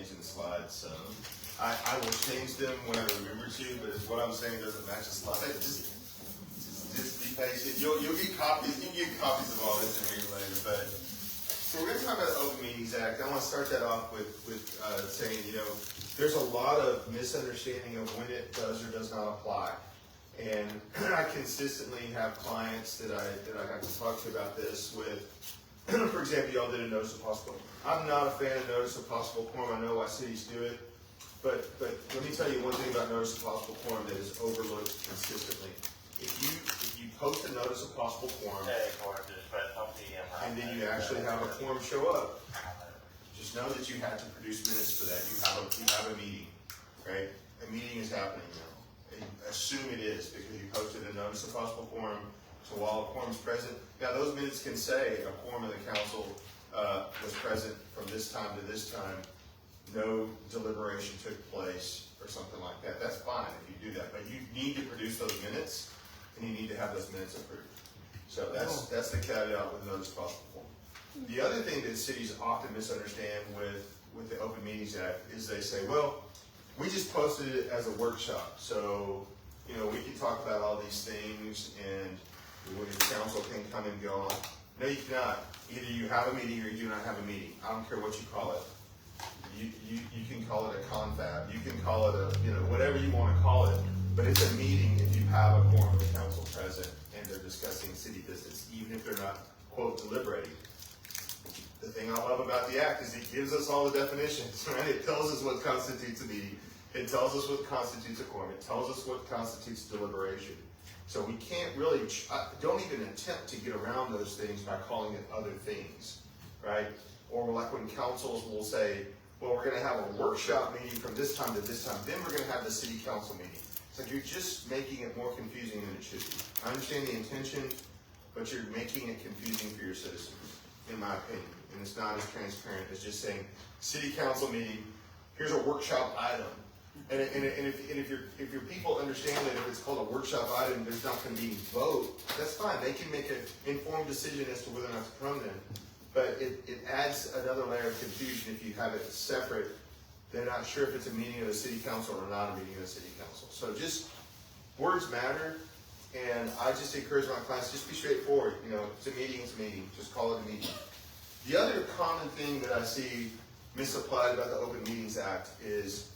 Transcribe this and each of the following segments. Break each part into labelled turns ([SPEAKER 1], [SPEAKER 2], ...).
[SPEAKER 1] changing the slides, so I will change them when I remember to, but if what I'm saying doesn't match the slides, just be patient. You'll get copies. You can get copies of all this and read later. But so we're going to talk about the Open Meetings Act. I want to start that off with saying, there's a lot of misunderstanding of when it does or does not apply. And I consistently have clients that I have to talk to about this with. For example, y'all did a notice of possible. I'm not a fan of notice of possible quorum. I know why cities do it. But let me tell you one thing about notice of possible quorum that is overlooked consistently. If you post a notice of possible quorum, and then you actually have a quorum show up, just know that you had to produce minutes for that. You have a meeting, right? A meeting is happening now. And assume it is because you posted a notice of possible quorum. So while a quorum is present, now those minutes can say a quorum of the council was present from this time to this time. No deliberation took place or something like that. That's fine if you do that, but you need to produce those minutes. And you need to have those minutes approved. So that's the caveat with notice of possible quorum. The other thing that cities often misunderstand with the Open Meetings Act is they say, well, we just posted it as a workshop, so we can talk about all these things and the council can come and go on. No, you cannot. Either you have a meeting or you do not have a meeting. I don't care what you call it. You can call it a confab. You can call it whatever you want to call it. But it's a meeting if you have a quorum of the council present and they're discussing city business, even if they're not, quote, deliberating. The thing I love about the act is it gives us all the definitions, right? It tells us what constitutes a meeting. It tells us what constitutes a quorum. It tells us what constitutes deliberation. So we can't really, don't even attempt to get around those things by calling it other things, right? Or like when councils will say, well, we're going to have a workshop meeting from this time to this time, then we're going to have the city council meeting. It's like you're just making it more confusing than it should be. I understand the intention, but you're making it confusing for your citizens, in my opinion. And it's not as transparent as just saying, city council meeting, here's a workshop item. And if your people understand that if it's called a workshop item, there's not going to be any vote, that's fine. They can make an informed decision as to whether or not to come then. But it adds another layer of confusion if you have it separate. They're not sure if it's a meeting of the city council or not a meeting of the city council. So just, words matter, and I just encourage my clients, just be straightforward. It's a meeting, it's a meeting. Just call it a meeting. The other common thing that I see misapplied about the Open Meetings Act is,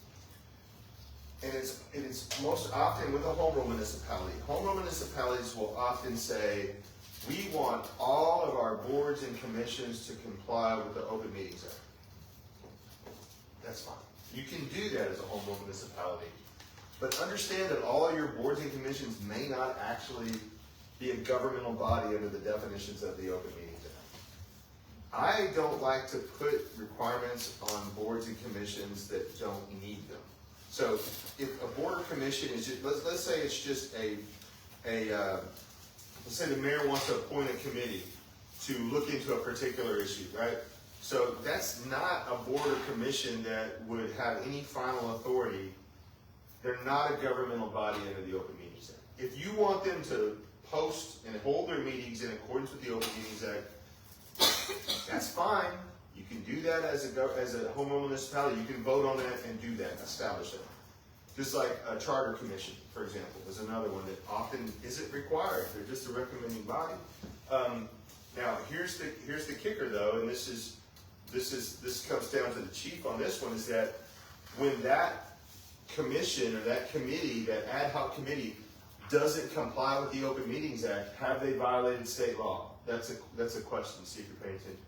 [SPEAKER 1] and it's most often with a home rule municipality. Home rule municipalities will often say, we want all of our boards and commissions to comply with the Open Meetings Act. That's fine. You can do that as a home rule municipality. But understand that all your boards and commissions may not actually be a governmental body under the definitions of the Open Meetings Act. I don't like to put requirements on boards and commissions that don't need them. So if a board or commission is just, let's say it's just let's say the mayor wants to appoint a committee to look into a particular issue, right? So that's not a board or commission that would have any final authority. They're not a governmental body under the Open Meetings Act. If you want them to post and hold their meetings in accordance with the Open Meetings Act, that's fine. You can do that as a home rule municipality. You can vote on that and do that, establish that. Just like a charter commission, for example, is another one that often isn't required. They're just a recommending body. Now, here's the kicker, though, and this comes down to the chief on this one, is that when that commission or that committee, that ad hoc committee, doesn't comply with the Open Meetings Act, have they violated state law? That's a question. See if you're paying attention.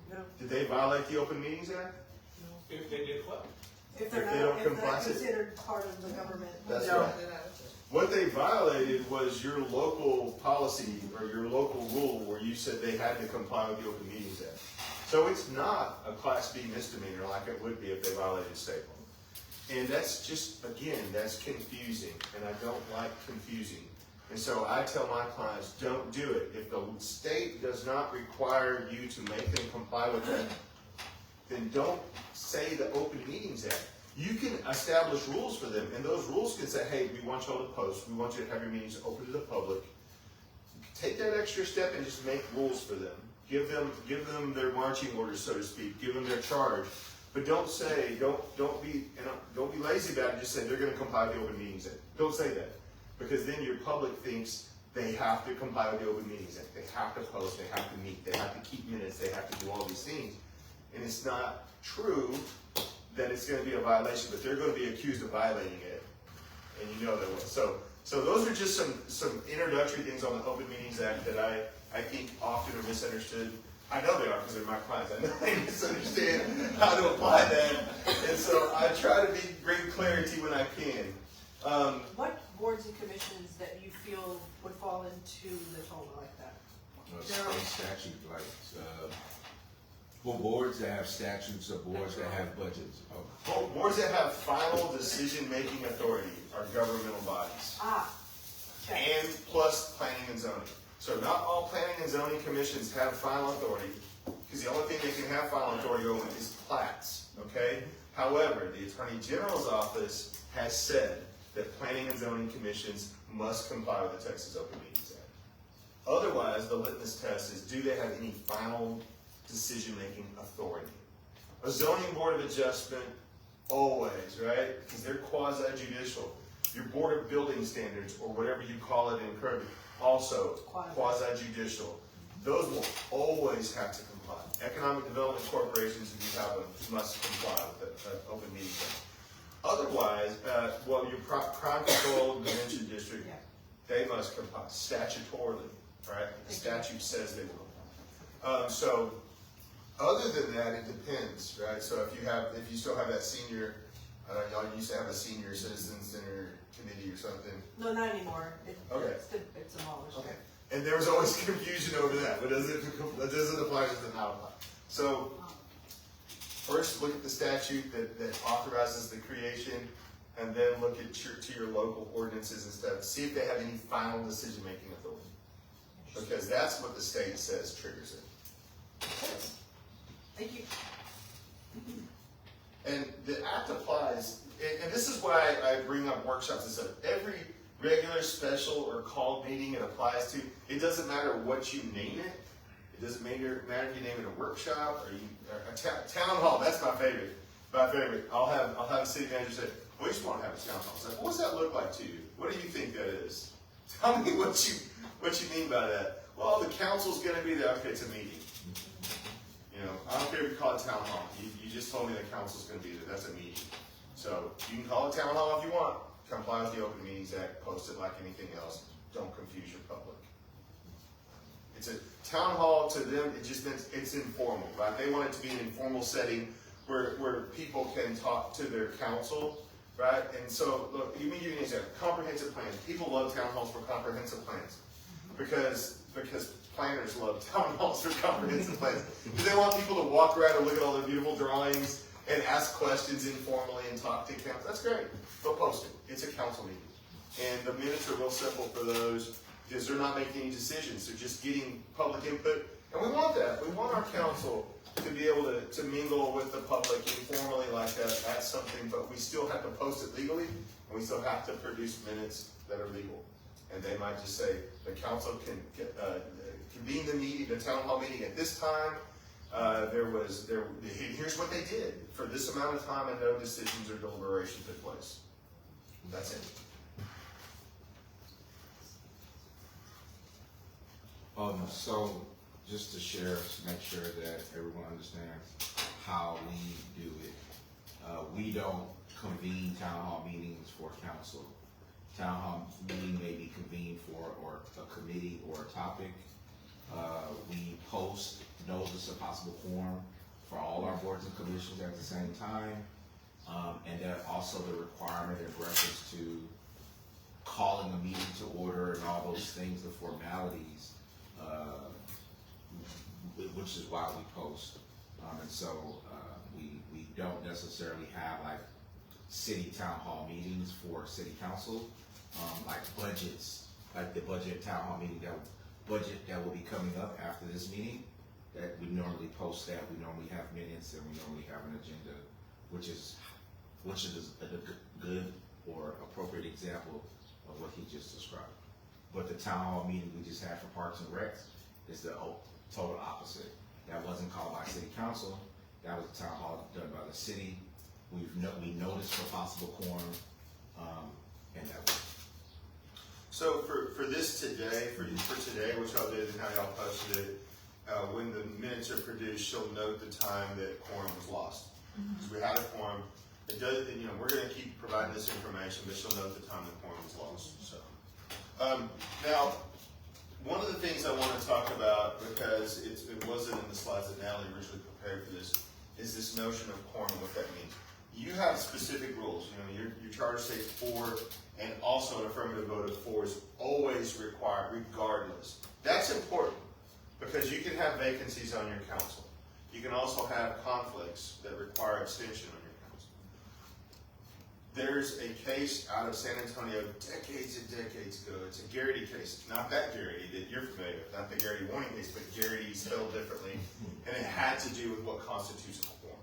[SPEAKER 2] No.
[SPEAKER 1] Did they violate the Open Meetings Act?
[SPEAKER 2] No.
[SPEAKER 3] If they did what?
[SPEAKER 2] If they're
[SPEAKER 1] don't
[SPEAKER 2] not
[SPEAKER 1] comply,
[SPEAKER 2] considered part of the government.
[SPEAKER 1] That's
[SPEAKER 2] No.
[SPEAKER 1] right. What they violated was your local policy or your local rule where you said they had to comply with the Open Meetings Act. So it's not a Class B misdemeanor like it would be if they violated state law. And that's just, again, that's confusing, and I don't like confusing. And so I tell my clients, don't do it. If the state does not require you to make them comply with that, then don't say the Open Meetings Act. You can establish rules for them, and those rules can say, hey, we want y'all to post, we want you to have your meetings open to the public. Take that extra step and just make rules for them. Give them their marching orders, so to speak. Give them their charge. But don't be lazy about it. Just say they're going to comply with the Open Meetings Act. Don't say that, because then your public thinks they have to comply with the Open Meetings Act. They have to post. They have to meet. They have to keep minutes. They have to do all these things, and it's not true that it's going to be a violation. But they're going to be accused of violating it, and you know they will. So those are just some introductory things on the Open Meetings Act that I think often are misunderstood. I know they are, because they're my clients. I know they misunderstand how to apply that. And so I try to bring clarity when I can.
[SPEAKER 2] What boards and commissions that you feel would fall into the total like that?
[SPEAKER 3] State statute, like, well, boards that have statutes or boards that have budgets. Oh.
[SPEAKER 1] Boards that have final decision-making authority are governmental bodies.
[SPEAKER 2] Okay.
[SPEAKER 1] And plus planning and zoning. So not all planning and zoning commissions have final authority, because the only thing they can have final authority over is plats, okay? However, the Attorney General's office has said that planning and zoning commissions must comply with the Texas Open Meetings Act. Otherwise, the litmus test is, do they have any final decision-making authority? A zoning board of adjustment, always, right? Because they're quasi-judicial. Your board of building standards, or whatever you call it in Kirby, also quasi-judicial. Those will always have to comply. Economic development corporations, if you have them, must comply with the Open Meetings Act. Otherwise, well, your crime control prevention district, they must comply statutorily, right? The statute says they will. So, other than that, it depends, right? So if you still have that senior, y'all used to have a senior citizen center committee or something.
[SPEAKER 2] No, not anymore.
[SPEAKER 1] Okay.
[SPEAKER 2] It's demolished.
[SPEAKER 1] Okay. And there was always confusion over that. But does it apply, does it not apply? So, first look at the statute that authorizes the creation, and then look at your local ordinances and stuff. See if they have any final decision-making authority. Because that's what the state says triggers it.
[SPEAKER 2] Thank you.
[SPEAKER 1] And the act applies, and this is why I bring up workshops and stuff. Every regular, special, or called meeting it applies to. It doesn't matter what you name it. It doesn't matter if you name it a workshop or a town hall. That's my favorite. I'll have a city manager say, "We just want to have a town hall." I say, "What does that look like to you? What do you think that is? Tell me what you mean by that." Well, the council's going to be there. Okay, it's a meeting. You know, I don't care if you call it town hall. You just told me the council's going to be there. That's a meeting. So you can call it town hall if you want. Comply with the Open Meetings Act. Post it like anything else. Don't confuse your public. It's a town hall to them. It just means it's informal, right? They want it to be an informal setting where people can talk to their council, right? And so, look, let me give you an example. Comprehensive plans. People love town halls for comprehensive plans because planners love town halls for comprehensive plans. Because they want people to walk around and look at all the beautiful drawings and ask questions informally and talk to council. That's great. But post it. It's a council meeting. And the minutes are real simple for those because they're not making any decisions. They're just getting public input. And we want that. We want our council to be able to mingle with the public informally like that at something, but we still have to post it legally, and we still have to produce minutes that are legal. And they might just say, the council can convene the meeting, the town hall meeting at this time. Here's what they did for this amount of time, and no decisions or deliberation took place. That's it.
[SPEAKER 3] So just to share, to make sure that everyone understands how we do it. We don't convene town hall meetings for council. Town hall meeting may be convened for or a committee or a topic. We post notice of possible quorum for all our boards and commissions at the same time. And then also the requirement in reference to calling a meeting to order and all those things, the formalities, which is why we post. And so we don't necessarily have like city town hall meetings for city council, like budgets, like the budget town hall meeting that will be coming up after this meeting. That we normally post that. We normally have minutes and we normally have an agenda, which is a good or appropriate example of what he just described. But the town hall meeting we just had for Parks and Recs is the total opposite. That wasn't called by city council. That was a town hall done by the city. We noticed for possible quorum, and that was.
[SPEAKER 1] So for this today, for today, which I'll do and how y'all posted it, when the minutes are produced, she'll note the time that quorum was lost. Because we had a quorum. It does, you know, we're gonna keep providing this information, but she'll note the time the quorum was lost, so. Now, one of the things I wanna talk about, because it wasn't in the slides that Natalie originally prepared for this, is this notion of quorum and what that means. You have specific rules, you know, your charter states 4, and also an affirmative vote of 4 is always required regardless. That's important, because you can have vacancies on your council. You can also have conflicts that require abstention on your council. There's a case out of San Antonio decades and decades ago. It's a Garrity case. It's not that Garrity that you're familiar with, not the Garrity warning case, but Garrity spelled differently, and it had to do with what constitutes a quorum.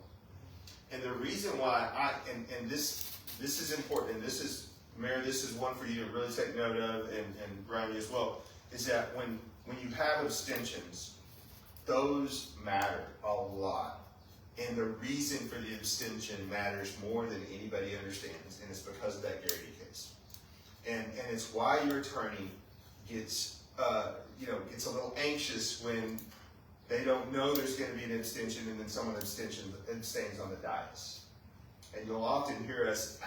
[SPEAKER 1] And the reason why and this is important, and this is, Mayor, this is one for you to really take note of, and Brian, you as well, is that when you have abstentions, those matter a lot. And the reason for the abstention matters more than anybody understands, and it's because of that Garrity case. And it's why your attorney gets gets a little anxious when they don't know there's going to be an abstention, and then someone abstains on the dais. And you'll often hear us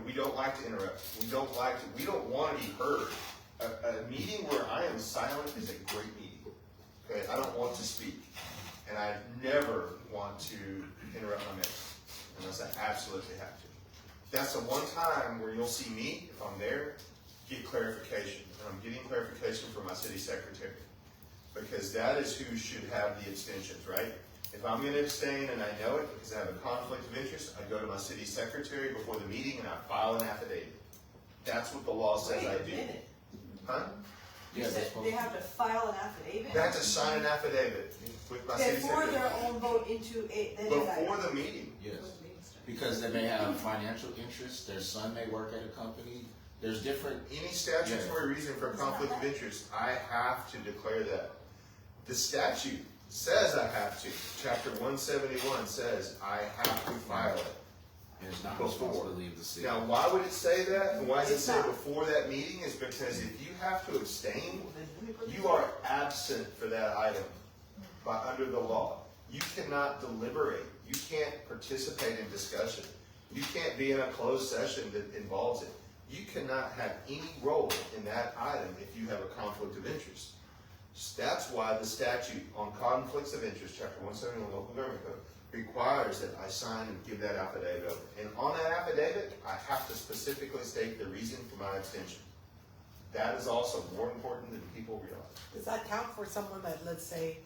[SPEAKER 1] we don't like to interrupt. We don't want to be heard. A meeting where I am silent is a great meeting. Okay, I don't want to speak, and I never want to interrupt my mayor unless I absolutely have to. That's the one time where you'll see me, if I'm there, get clarification, and I'm getting clarification from my city secretary, because that is who should have the abstentions, right? If I'm going to abstain and I know it because I have a conflict of interest, I go to my city secretary before the meeting and I file an affidavit. That's what the law says I do. Huh?
[SPEAKER 2] You said they have to file an affidavit?
[SPEAKER 1] They have to sign an affidavit with my city
[SPEAKER 2] Before
[SPEAKER 1] secretary.
[SPEAKER 2] their own vote into
[SPEAKER 1] Before the meeting.
[SPEAKER 3] Yes. Because they may have financial interest, their son may work at a company, there's different.
[SPEAKER 1] Any statutory reason for a conflict of interest, I have to declare that. The statute says I have to. Chapter 171 says I have to file it.
[SPEAKER 3] And it's not
[SPEAKER 1] Before.
[SPEAKER 3] responsibility of the city.
[SPEAKER 1] Now, why would it say that? And why does it
[SPEAKER 2] It's
[SPEAKER 1] say
[SPEAKER 2] not.
[SPEAKER 1] before that meeting? Is because if you have to abstain, you are absent for that item under the law. You cannot deliberate. You can't participate in discussion. You can't be in a closed session that involves it. You cannot have any role in that item if you have a conflict of interest. That's why the statute on conflicts of interest, chapter 171 local government code, requires that I sign and give that affidavit over. And on that affidavit, I have to specifically state the reason for my abstention. That is also more important than people realize.
[SPEAKER 4] Does that count for someone that, let's say,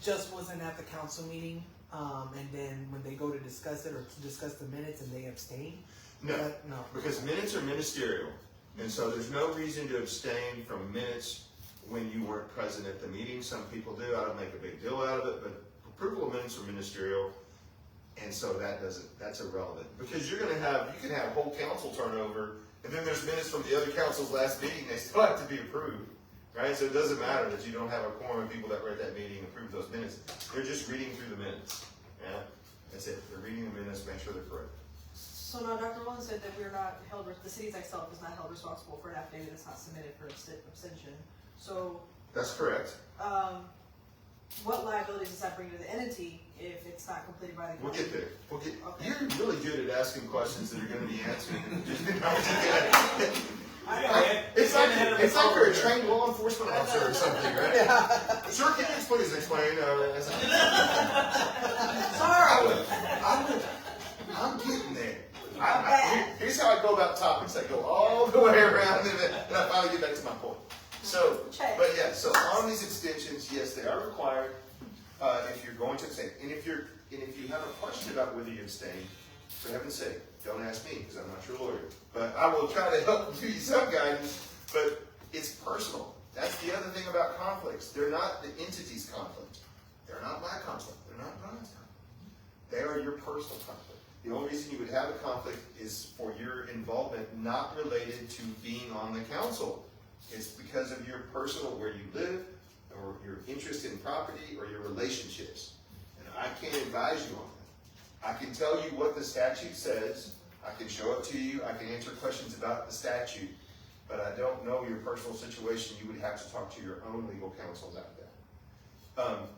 [SPEAKER 4] just wasn't at the council meeting, and then when they go to discuss it or to discuss the minutes and they abstain?
[SPEAKER 1] No,
[SPEAKER 4] No.
[SPEAKER 1] because minutes are ministerial. And so there's no reason to abstain from minutes when you weren't present at the meeting. Some people do. I don't make a big deal out of it, but approval of minutes are ministerial, and so that's irrelevant. Because you can have whole council turnover, and then there's minutes from the other council's last meeting, they still have to be approved, right? So it doesn't matter that you don't have a quorum of people that were at that meeting and approved those minutes. They're just reading through the minutes, yeah? That's it. They're reading the minutes, make sure they're correct.
[SPEAKER 2] So now Dr. Rowland said that we're not held, the city itself is not held responsible for an affidavit that's not submitted for abstention. So,
[SPEAKER 1] That's correct.
[SPEAKER 2] what liabilities does that bring to the entity if it's not completed by the
[SPEAKER 1] We'll
[SPEAKER 2] council?
[SPEAKER 1] get there.
[SPEAKER 2] Okay.
[SPEAKER 1] You're really good at asking questions that are going to be answered.
[SPEAKER 2] I know.
[SPEAKER 1] It's like you're a trained law enforcement officer or something, right? Sir, can you please explain? I'm getting there. Here's how I go about topics. I go all the way around and I finally get back to my point. So, but yeah, so on these abstentions, yes, they are required if you're going to abstain. And if you have a question about whether you abstain, for heaven's sake, don't ask me because I'm not your lawyer. But I will try to help give you some guidance. But it's personal. That's the other thing about conflicts. They're not the entity's conflict. They're not my conflict. They're not Brian's conflict. They are your personal conflict. The only reason you would have a conflict is for your involvement not related to being on the council. It's because of your personal, where you live, or your interest in property, or your relationships. And I can't advise you on that. I can tell you what the statute says, I can show it to you, I can answer questions about the statute, but I don't know your personal situation. You would have to talk to your own legal counsel about that.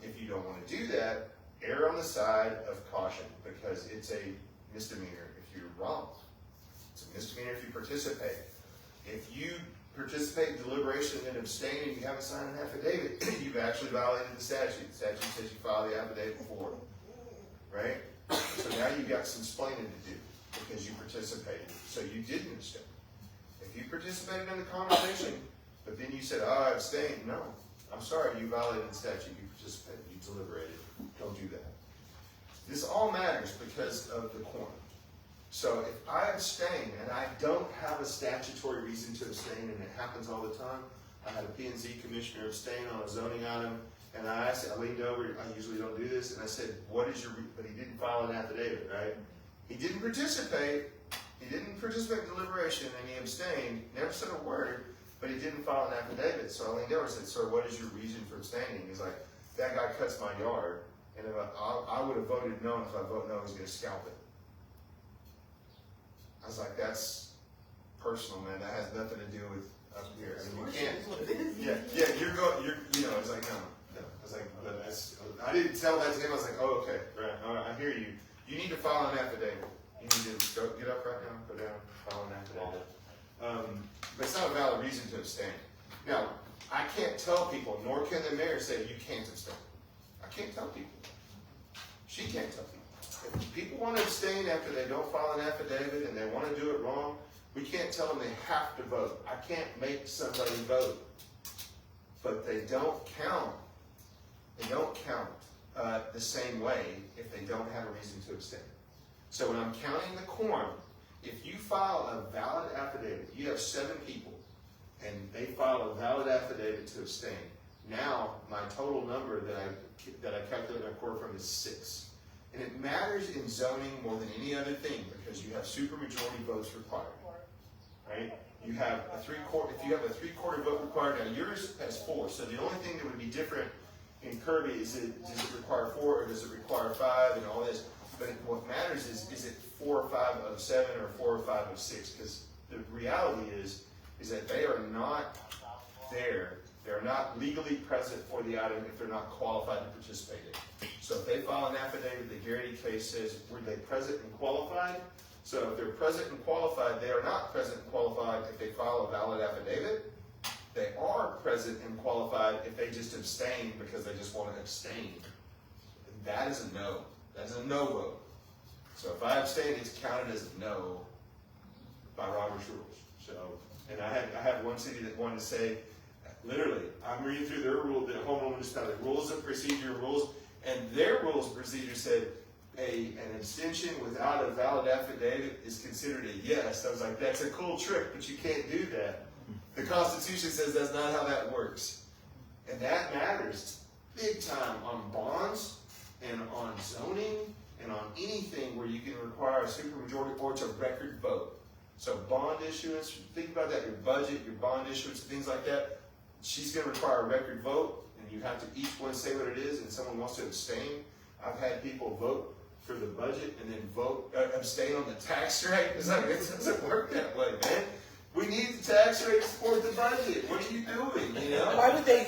[SPEAKER 1] If you don't want to do that, err on the side of caution, because it's a misdemeanor if you're wrong. It's a misdemeanor if you participate. If you participate in deliberation and abstain and you haven't signed an affidavit, you've actually violated the statute. The statute says you file the affidavit before, right? So now you've got some explaining to do because you participated. So you didn't abstain. If you participated in the conversation, but then you said, oh, I abstained, no. I'm sorry, you violated the statute, you participated, you deliberated. Don't do that. This all matters because of the quorum. So if I abstain and I don't have a statutory reason to abstain, and it happens all the time, I had a P&Z commissioner abstain on a zoning item, and I leaned over, I usually don't do this, and I said, what is your, but he didn't file an affidavit, right? He didn't participate in deliberation, and he abstained, never said a word, but he didn't file an affidavit. So I leaned over and said, sir, what is your reason for abstaining? He's like, that guy cuts my yard, and if I would have voted no, and if I vote no, he's gonna scalp it. I was like, that's personal, man. That has nothing to do with up here. I mean, you can't. Yeah. You know. It's like no. I was like, but I didn't tell that to him. I was like, oh, okay, right. All right, I hear you. You need to file an affidavit. You need to get up right now, go down, file an affidavit. But it's not a valid reason to abstain. Now, I can't tell people, nor can the mayor say you can't abstain. I can't tell people. She can't tell people. If people want to abstain after they don't file an affidavit and they want to do it wrong, we can't tell them they have to vote. I can't make somebody vote. But they don't count. They don't count the same way if they don't have a reason to abstain. So when I'm counting the quorum, if you file a valid affidavit, you have 7 people, and they file a valid affidavit to abstain. Now, my total number that I calculate my quorum from is 6. And it matters in zoning more than any other thing because you have supermajority votes required, right? You have a 3/4. If you have a 3/4 vote required, now yours has 4. So the only thing that would be different in Kirby is does it require 4 or does it require 5 and all this. But what matters is it 4 or 5 of 7 or 4 or 5 of 6? Because the reality is that they are not there. They're not legally present for the item if they're not qualified to participate in it. So if they file an affidavit, the Garrity case says, were they present and qualified? So if they're present and qualified, they are not present and qualified if they file a valid affidavit. They are present and qualified if they just abstain because they just want to abstain. That is a no. That's a no vote. So if I abstain, it's counted as a no by Robert's rules. So, and I had one city that wanted to say, literally, I'm reading through their rule, the homeowner municipality rules of procedure rules, and their rules of procedure said an abstention without a valid affidavit is considered a yes. I was like, that's a cool trick, but you can't do that. The Constitution says that's not how that works. And that matters big time on bonds and on zoning and on anything where you can require a supermajority or it's a record vote. So bond issuance, think about that, your budget, your bond issuance, things like that. She's going to require a record vote, and you have to each one say what it is, and someone wants to abstain. I've had people vote for the budget and then abstain on the tax rate. It's like, it doesn't work that way, man. We need the tax rate to support the budget. What are you doing, you know?
[SPEAKER 4] Why would they,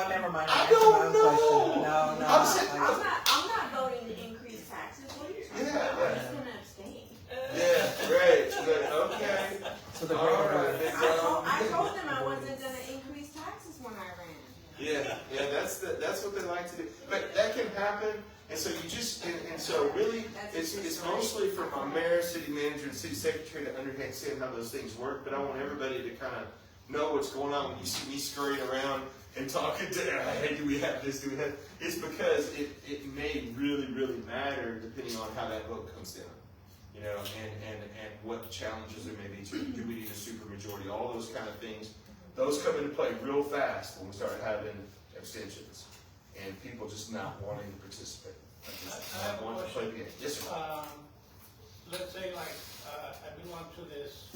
[SPEAKER 4] never mind.
[SPEAKER 1] I don't know.
[SPEAKER 4] No.
[SPEAKER 5] I'm not voting to increase taxes. What are you talking about? I'm just going to abstain.
[SPEAKER 1] Yeah, right. But, okay.
[SPEAKER 4] So the
[SPEAKER 1] All right.
[SPEAKER 5] I told them I wasn't going to increase taxes when I ran.
[SPEAKER 1] Yeah, that's what they like to do. But that can happen, and so you just, and so really, it's mostly for my mayor, city manager, and city secretary to understand how those things work, but I want everybody to kind of know what's going on when you see me scurrying around and talking to, hey, do we have this, do we have, it's because it may really, really matter depending on how that vote comes down. You know, and what challenges there may be to, do we need a supermajority, all those kind of things. Those come into play real fast when we start having abstentions and people just not wanting to participate. Not wanting to play the game. Yes, sir.
[SPEAKER 6] Let's say I belong to this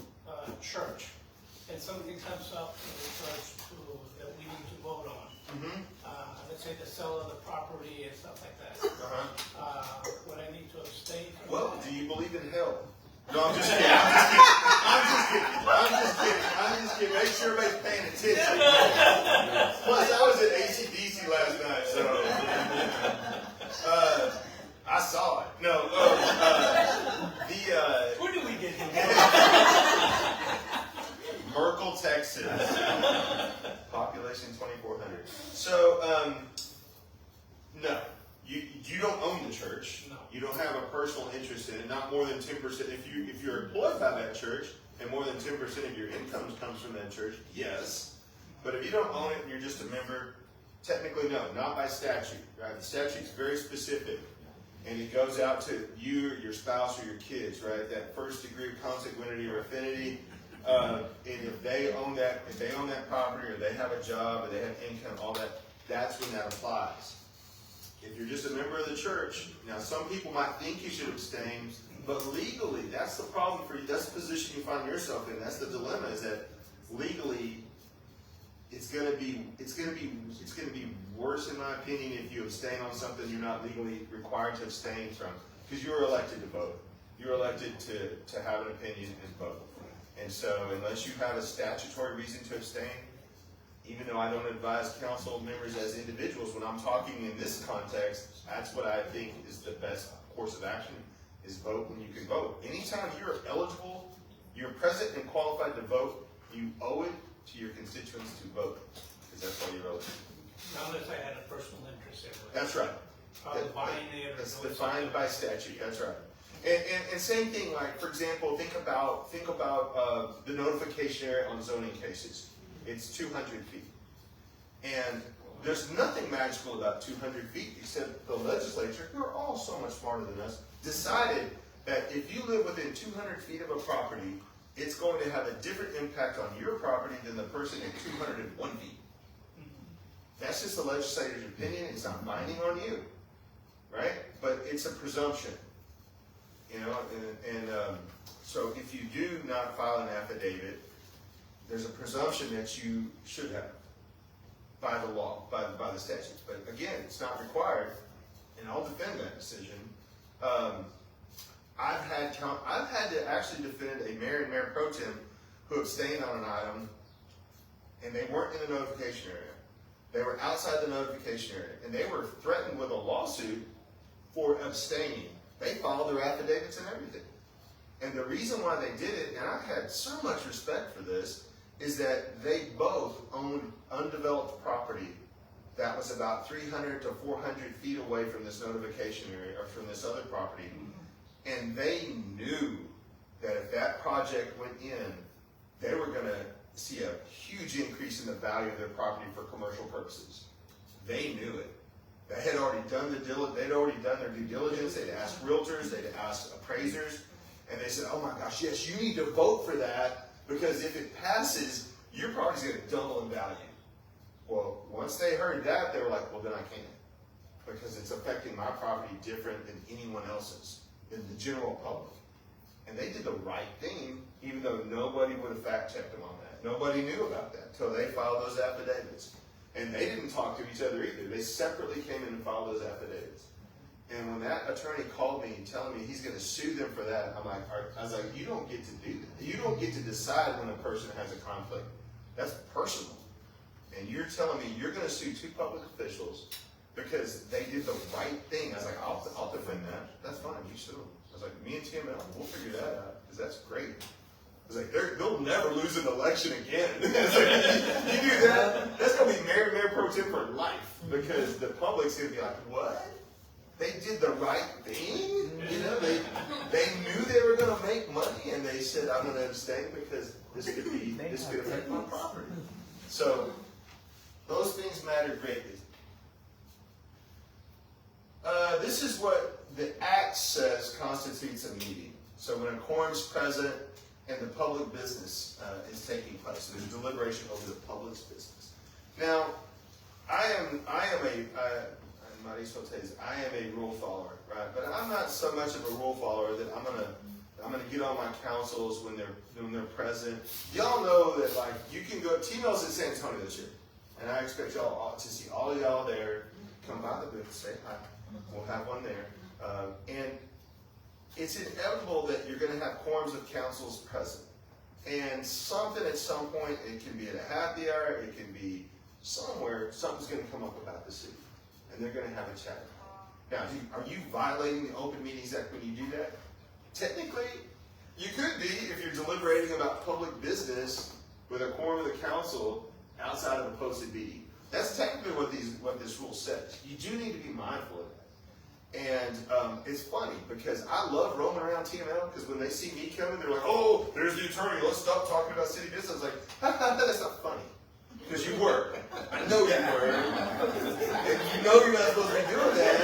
[SPEAKER 6] church and something comes up in the church that we need to vote on.
[SPEAKER 1] Mm-hmm.
[SPEAKER 6] Let's let's say the sale of the property and stuff like that, would I need to abstain from
[SPEAKER 1] Well,
[SPEAKER 6] that?
[SPEAKER 1] do you believe in hell? No, I'm just kidding. I'm just kidding. Make sure everybody's paying attention. Plus, I was at AC/DC last night, so I saw it. No,
[SPEAKER 6] Where do we get him?
[SPEAKER 1] Merkel, Texas. Population 2,400. So, no. You don't own the church.
[SPEAKER 6] No.
[SPEAKER 1] You don't have a personal interest in it. Not more than 10%. If you're employed by that church and more than 10% of your income comes from that church, yes. But if you don't own it and you're just a member, technically no, not by statute. Right? The statute's very specific, and it goes out to you, your spouse, or your kids. Right? That first degree of consanguinity or affinity. And if they own that property, or they have a job, or they have income, all that, that's when that applies. If you're just a member of the church, now some people might think you should abstain, but legally, that's the problem for you. That's the position you find yourself in. That's the dilemma, is that legally, it's gonna be worse, in my opinion, if you abstain on something you're not legally required to abstain from, because you're elected to vote. You're elected to have an opinion and vote. And so, unless you have a statutory reason to abstain, even though I don't advise council members as individuals, when I'm talking in this context, that's what I think is the best course of action, is vote when you can vote. Anytime you're eligible, you're present and qualified to vote, you owe it to your constituents to vote, because that's why you're eligible.
[SPEAKER 6] Unless I had a personal interest in it.
[SPEAKER 1] That's right.
[SPEAKER 6] Buying it or
[SPEAKER 1] That's
[SPEAKER 6] doing
[SPEAKER 1] defined
[SPEAKER 6] something.
[SPEAKER 1] by statute, that's right. And same thing, like, for example, think about the notification area on zoning cases. It's 200 feet. And there's nothing magical about 200 feet, except the legislature, who are all so much smarter than us, decided that if you live within 200 feet of a property, it's going to have a different impact on your property than the person at 201 feet. That's just the legislator's opinion. It's not binding on you, right? But it's a presumption, you know. So if you do not file an affidavit, there's a presumption that you should have by the law, by the statutes. But again, it's not required, and I'll defend that decision. I've had to actually defend a mayor and mayor pro tem who abstained on an item, and they weren't in the notification area. They were outside the notification area, and they were threatened with a lawsuit for abstaining. They filed their affidavits and everything. And the reason why they did it, and I've had so much respect for this, is that they both owned undeveloped property that was about 300 to 400 feet away from this notification area, or from this other property. And they knew that if that project went in, they were going to see a huge increase in the value of their property for commercial purposes. They knew it. They had already done they'd already done their due diligence. They'd asked realtors, they'd asked appraisers, and they said, "Oh my gosh, yes, you need to vote for that, because if it passes, your property's going to double in value." Well, once they heard that, they were like, "Well, then I can't, because it's affecting my property different than anyone else's, than the general public." And they did the right thing, even though nobody would have fact-checked them on that. Nobody knew about that until they filed those affidavits. And they didn't talk to each other either. They separately came in and filed those affidavits. And when that attorney called me telling me he's going to sue them for that, I was like, you don't get to do that. You don't get to decide when a person has a conflict. That's personal. And you're telling me you're going to sue two public officials because they did the right thing. I was like, I'll defend that. That's fine. You sue them. I was like, me and TML, we'll figure that out, because that's great. I was like, they'll never lose an election again. It's like, you do that, that's going to be mayor pro tem for life, because the public's going to be like, what? They did the right thing? You know, they knew they were going to make money, and they said, I'm going to abstain because this could affect my property. So those things matter greatly. This is what the Act says constitutes a meeting. So when a quorum's present and the public business is taking place, so there's deliberation over the public's business. Now, I am a rule follower, right? But I'm not so much of a rule follower that I'm gonna get on my councils when they're present. Y'all know that, like, you can go. T-Mel's in San Antonio this year. And I expect y'all to see all of y'all there. Come by the booth, say hi. We'll have one there. And it's inevitable that you're going to have quorums of councils present. And something at some point, it can be at a happy hour, it can be somewhere, something's going to come up about the city. And they're going to have a chat. Now, are you violating the Open Meetings Act when you do that? Technically, you could be if you're deliberating about public business with a quorum of the council outside of a posted meeting. That's technically what this rule says. You do need to be mindful of that. And it's funny because I love roaming around TML because when they see me coming, they're like, "Oh, there's the attorney. Let's stop talking about city business." I was like, that's not funny. Because you were. I know you were. And you know you're not supposed to be doing that.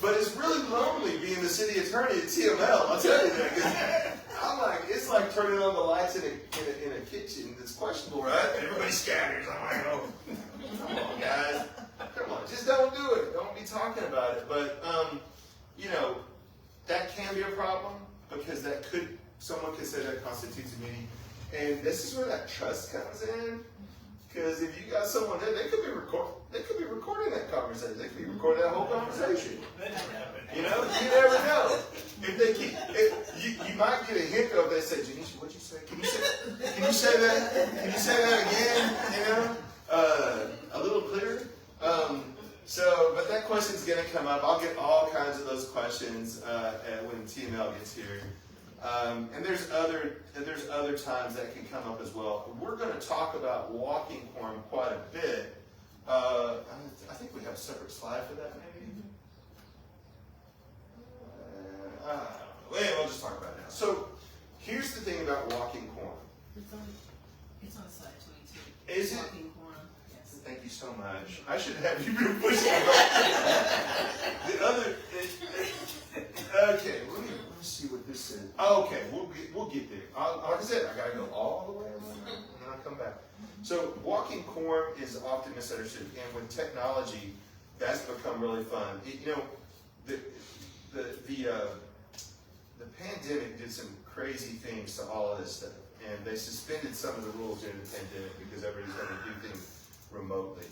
[SPEAKER 1] But it's really lonely being the city attorney at TML. I'll tell you that. 'Cause I'm like, it's like turning on the lights in a kitchen that's questionable, right? Everybody scatters. I'm like, oh, come on, guys. Come on, just don't do it. Don't be talking about it. But, you know, that can be a problem because someone could say that constitutes a meeting. And this is where that trust comes in. Because if you got someone there, they could be recording that conversation. They could be recording that whole conversation. You know, you never know. You might get a hiccup. They say, "Janisha, what'd you say? Can you say that? Can you say that again? You know, a little clearer." But that question's going to come up. I'll get all kinds of those questions when TML gets here. And there's other times that can come up as well. We're going to talk about walking quorum quite a bit. I think we have a separate slide for that, maybe. We'll just talk about it now. So here's the thing about walking quorum.
[SPEAKER 7] It's on slide 22.
[SPEAKER 1] Is it?
[SPEAKER 7] Walking quorum, yes.
[SPEAKER 1] Thank you so much. I should have you been pushing the other. Okay, let me see what this is. Okay, we'll get there. Like I said, I gotta go all the way around and then I'll come back. So walking quorum is often misunderstood, and with technology, that's become really fun. The pandemic did some crazy things to all of this stuff, and they suspended some of the rules during the pandemic because everybody's going to do things remotely.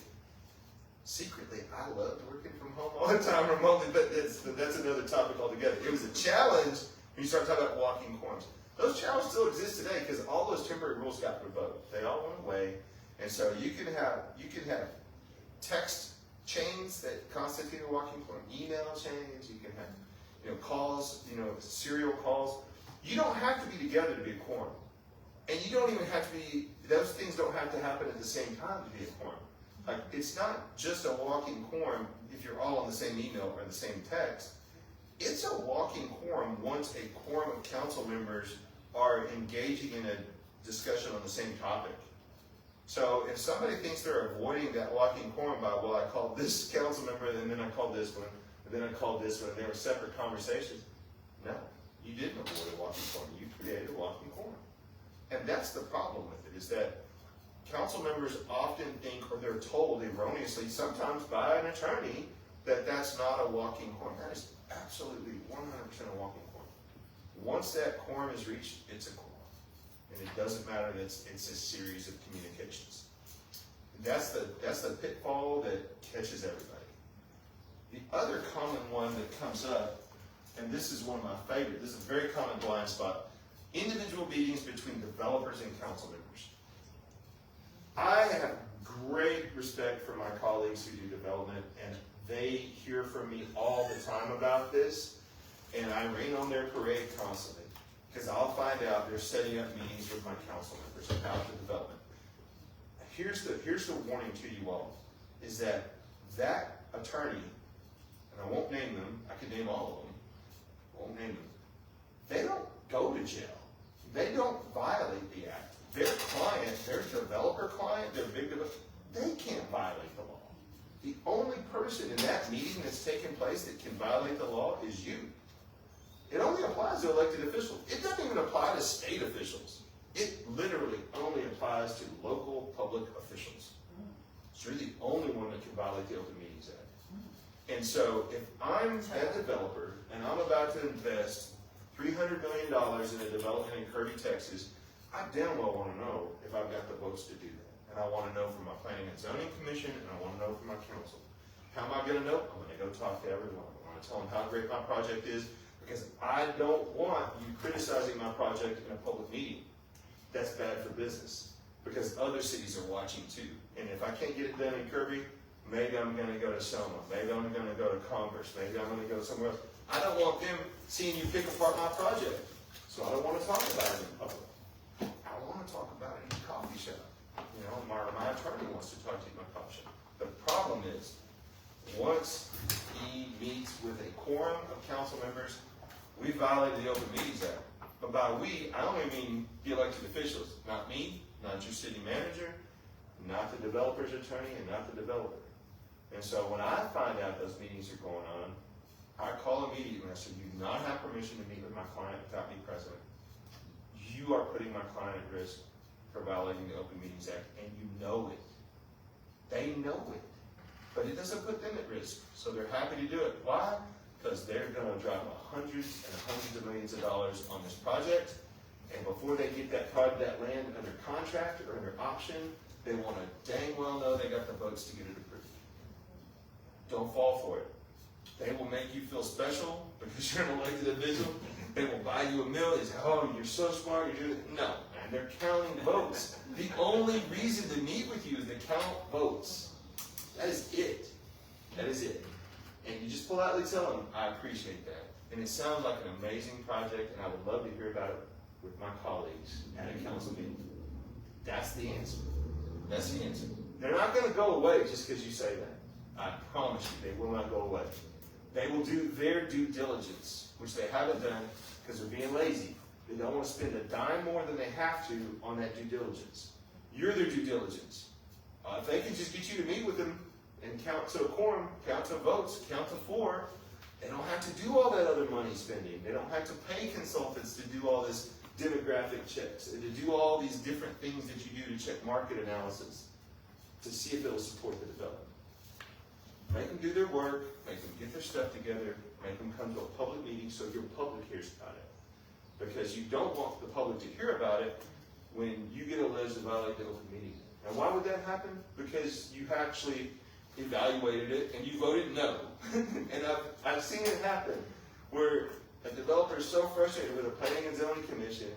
[SPEAKER 1] Secretly, I loved working from home all the time remotely, but that's another topic altogether. It was a challenge when you start talking about walking quorums. Those challenges still exist today because all those temporary rules got revoked. They all went away, and so you can have text chains that constitute a walking quorum, email chains. You can have calls, serial calls. You don't have to be together to be a quorum, and you don't even have to be. Those things don't have to happen at the same time to be a quorum. Like, it's not just a walking quorum if you're all on the same email or the same text. It's a walking quorum once a quorum of council members are engaging in a discussion on the same topic. So if somebody thinks they're avoiding that walking quorum by, well, I called this council member and then I called this one, and then I called this one, and they were separate conversations. No, you didn't avoid a walking quorum. You created a walking quorum. And that's the problem with it, is that council members often think, or they're told erroneously, sometimes by an attorney, that that's not a walking quorum. That is absolutely 100% a walking quorum. Once that quorum is reached, it's a quorum. And it doesn't matter that it's a series of communications. That's the pitfall that catches everybody. The other common one that comes up, and this is one of my favorite, this is a very common blind spot, individual meetings between developers and council members. I have great respect for my colleagues who do development, and they hear from me all the time about this, and I rain on their parade constantly, because I'll find out they're setting up meetings with my council members about the development. Here's the warning to you all, is that attorney, and I won't name them, I can name all of them, won't name them, they don't go to jail. They don't violate the act. Their client, their developer client, their big developer, they can't violate the law. The only person in that meeting that's taking place that can violate the law is you. It only applies to elected officials. It doesn't even apply to state officials. It literally only applies to local public officials. So you're the only one that can violate the Open Meetings Act. And so if I'm a developer and I'm about to invest $300 million in a development in Kirby, Texas, I damn well want to know if I've got the votes to do that. and I wanna know from my planning and zoning commission, and I wanna know from my council. How am I gonna know? I'm gonna go talk to everyone. I'm gonna tell them how great my project is, because I don't want you criticizing my project in a public meeting. That's bad for business, because other cities are watching too. And if I can't get it done in Kirby, maybe I'm gonna go to Selma, maybe I'm gonna go to Congress, maybe I'm gonna go somewhere else. I don't want them seeing you pick apart my project, so I don't wanna talk about it in public. I wanna talk about it in a coffee shop. You know, my attorney wants to talk to you in my coffee shop. The problem is, once he meets with a quorum of council members, we violated the Open Meetings Act. But by we, I only mean the elected officials, not me, not your city manager, not the developer's attorney, and not the developer. And so when I find out those meetings are going on, I call immediately and I say, you do not have permission to meet with my client without me present. You are putting my client at risk for violating the Open Meetings Act, and you know it. They know it. But it doesn't put them at risk, so they're happy to do it. Why? Because they're gonna drop hundreds and hundreds of millions of dollars on this project, and before they get that land under contract or under option, they wanna dang well know they got the votes to get it approved. Don't fall for it. They will make you feel special because you're an elected official. They will buy you a meal. They say, oh, you're so smart, you're doing it. No, man, they're counting votes. The only reason to meet with you is to count votes. That is it. That is it. And you just politely tell them, I appreciate that. And it sounds like an amazing project, and I would love to hear about it with my colleagues at a council meeting. That's the answer. That's the answer. They're not going to go away just because you say that. I promise you, they will not go away. They will do their due diligence, which they haven't done because they're being lazy. They don't want to spend a dime more than they have to on that due diligence. You're their due diligence. If they can just get you to meet with them and count to a quorum, count to votes, count to 4, they don't have to do all that other money spending. They don't have to pay consultants to do all this demographic checks and to do all these different things that you do to check market analysis to see if it'll support the development. Make them do their work, make them get their stuff together, make them come to a public meeting so your public hears about it. Because you don't want the public to hear about it when you get alleged to violate the open meeting. And why would that happen? Because you actually evaluated it and you voted no. And I've seen it happen where a developer is so frustrated with a planning and zoning commission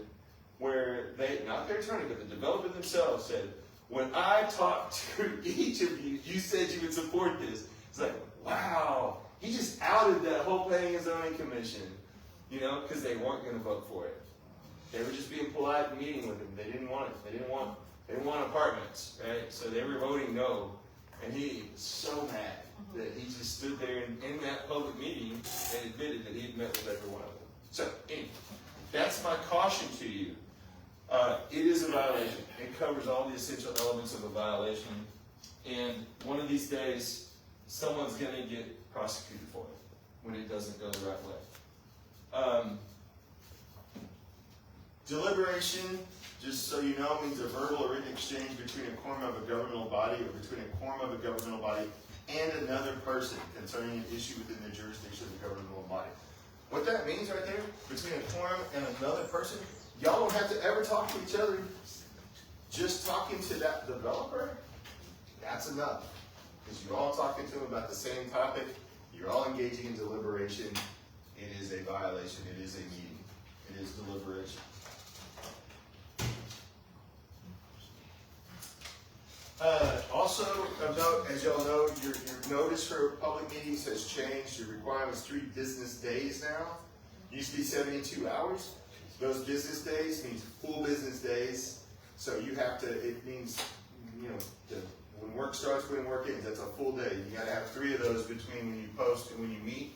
[SPEAKER 1] where they, not their attorney, but the developer themselves said, when I talked to each of you, you said you would support this. It's like, wow, he just outed that whole planning and zoning commission, you know, because they weren't going to vote for it. They were just being polite and meeting with him. They didn't want it. They didn't want apartments, right? So they were voting no. And he was so mad that he just stood there in that public meeting and admitted that he had met with every one of them. So anyway, that's my caution to you. It is a violation. It covers all the essential elements of a violation. And one of these days, someone's going to get prosecuted for it when it doesn't go the right way. Deliberation, just so you know, means a verbal or written exchange between a quorum of a governmental body or between a quorum of a governmental body and another person concerning an issue within the jurisdiction of the governmental body. What that means right there, between a quorum and another person, y'all don't have to ever talk to each other. Just talking to that developer, that's enough. Because you're all talking to him about the same topic, you're all engaging in deliberation. It is a violation, it is a meeting, it is deliberation. Also, of note, as y'all know, your notice for public meetings has changed. Your requirement is 3 business days now. Used to be 72 hours. Those business days means full business days. So you have to, it means, you know, when work starts, when work ends, that's a full day. You gotta have 3 of those between when you post and when you meet.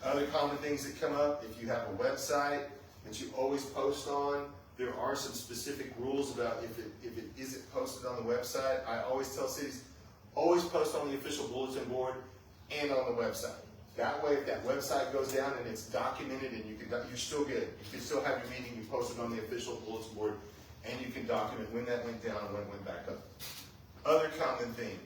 [SPEAKER 1] Other common things that come up, if you have a website that you always post on, there are some specific rules about if it isn't posted on the website. I always tell cities, always post on the official bulletin board and on the website. That way, if that website goes down and it's documented and you're still good. You can still have your meeting, you post it on the official bulletin board, and you can document when that went down and when it went back up. Other common thing,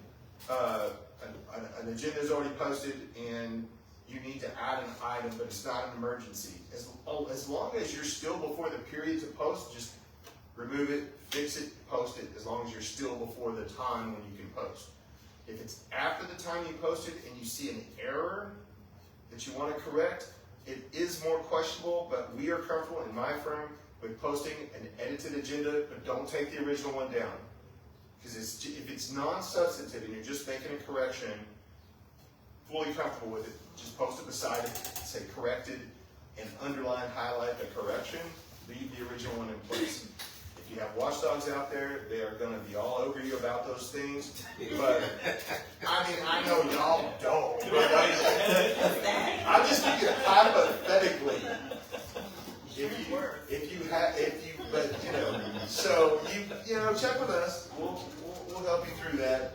[SPEAKER 1] an agenda is already posted and you need to add an item, but it's not an emergency. As long as you're still before the period to post, just remove it, fix it, post it, as long as you're still before the time when you can post. If it's after the time you posted and you see an error that you want to correct, it is more questionable, but we are comfortable in my firm with posting an edited agenda, but don't take the original one down. Because if it's non-substantive and you're just making a correction, fully comfortable with it, just post it beside it, say corrected, and underline, highlight the correction, leave the original one in place. If you have watchdogs out there, they are going to be all over you about those things. But, I mean, I know y'all don't. But I'm just thinking hypothetically. But so check with us. We'll help you through that.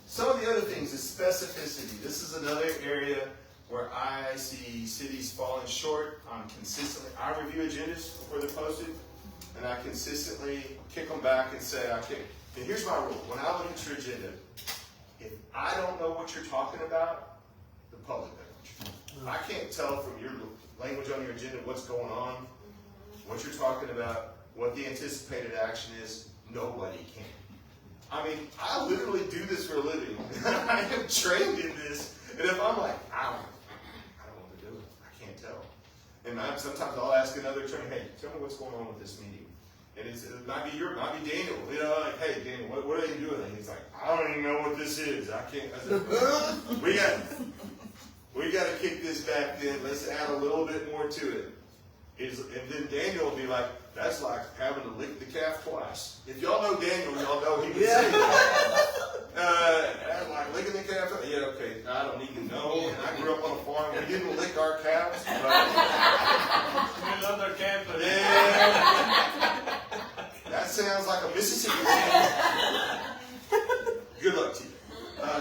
[SPEAKER 1] Some of the other things is specificity. This is another area where I see cities falling short on consistently. I review agendas before they're posted, and I consistently kick them back and say, and here's my rule. When I look at your agenda, if I don't know what you're talking about, the public doesn't. I can't tell from your language on your agenda what's going on, what you're talking about, what the anticipated action is. Nobody can. I mean, I literally do this for a living. I am trained in this. And if I'm like, I don't know what to do. I can't tell. And sometimes I'll ask another attorney, hey, tell me what's going on with this meeting. And it might be Daniel. Like, hey, Daniel, what are they doing? And he's like, I don't even know what this is. I can't. I said, we got to kick this back then. Let's add a little bit more to it. And then Daniel will be like, that's like having to lick the calf twice. If y'all know Daniel, y'all know he would say that. Like licking the calf. Yeah, okay. I don't need to know. I grew up on a farm. We didn't lick our calves. But
[SPEAKER 6] We love their calves.
[SPEAKER 1] yeah. That sounds like a Mississippi man. Good luck to you.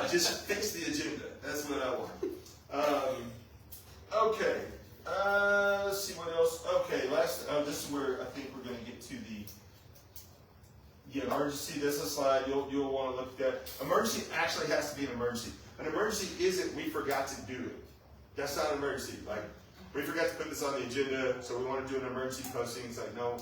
[SPEAKER 1] Just fix the agenda. That's what I want. Okay. Let's see what else. Okay, this is where I think we're going to get to the emergency. This is a slide you'll want to look at. Emergency actually has to be an emergency. An emergency isn't we forgot to do it. That's not an emergency. Like, we forgot to put this on the agenda, so we want to do an emergency posting. It's like, no,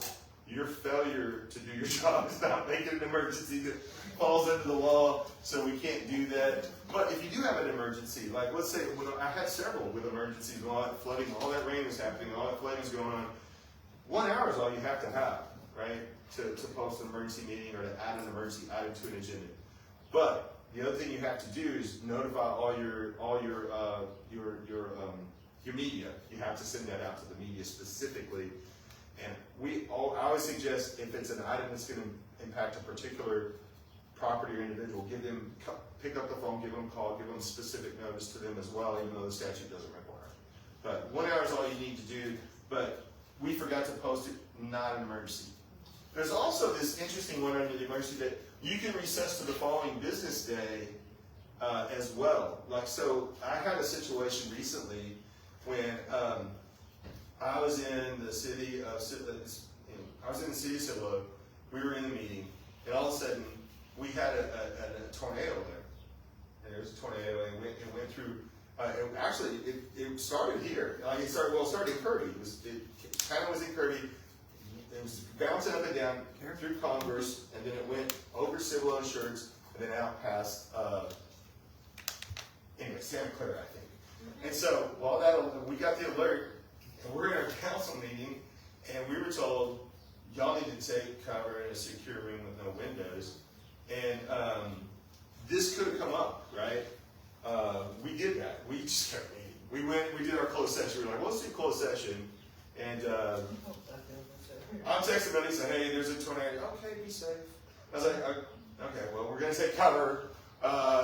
[SPEAKER 1] your failure to do your job is not making an emergency that falls under the law, so we can't do that. But if you do have an emergency, like let's say, I had several with emergencies, all that flooding, all that rain was happening, all that flooding was going on. 1 hour is all you have to have, right, to post an emergency meeting or to add an emergency item to an agenda. But the other thing you have to do is notify all your media. You have to send that out to the media specifically. And I always suggest if it's an item that's going to impact a particular property or individual, pick up the phone, give them a call, give them specific notice to them as well, even though the statute doesn't require it. But 1 hour is all you need to do, but we forgot to post it, not an emergency. There's also this interesting one under the emergency that you can recess to the following business day as well. Like, so I had a situation recently when I was in the city of Cibolo. We were in the meeting, and all of a sudden we had a tornado there. And there was a tornado, and it went through. It started here. Like it started in Kirby. It kind of was in Kirby. It was bouncing up and down through Congress, and then it went over Civil Insurance, and then out past Santa Clara, I think. And so while we got the alert. And we're in our council meeting, and we were told, y'all need to take cover in a secure room with no windows. And this could have come up, right? We did that. We just kept meeting. We did our closed session. We were like, well, let's do closed session. And I'm texting Buddy saying, hey, there's a tornado. Okay, be safe. I was like, okay, well, we're going to take cover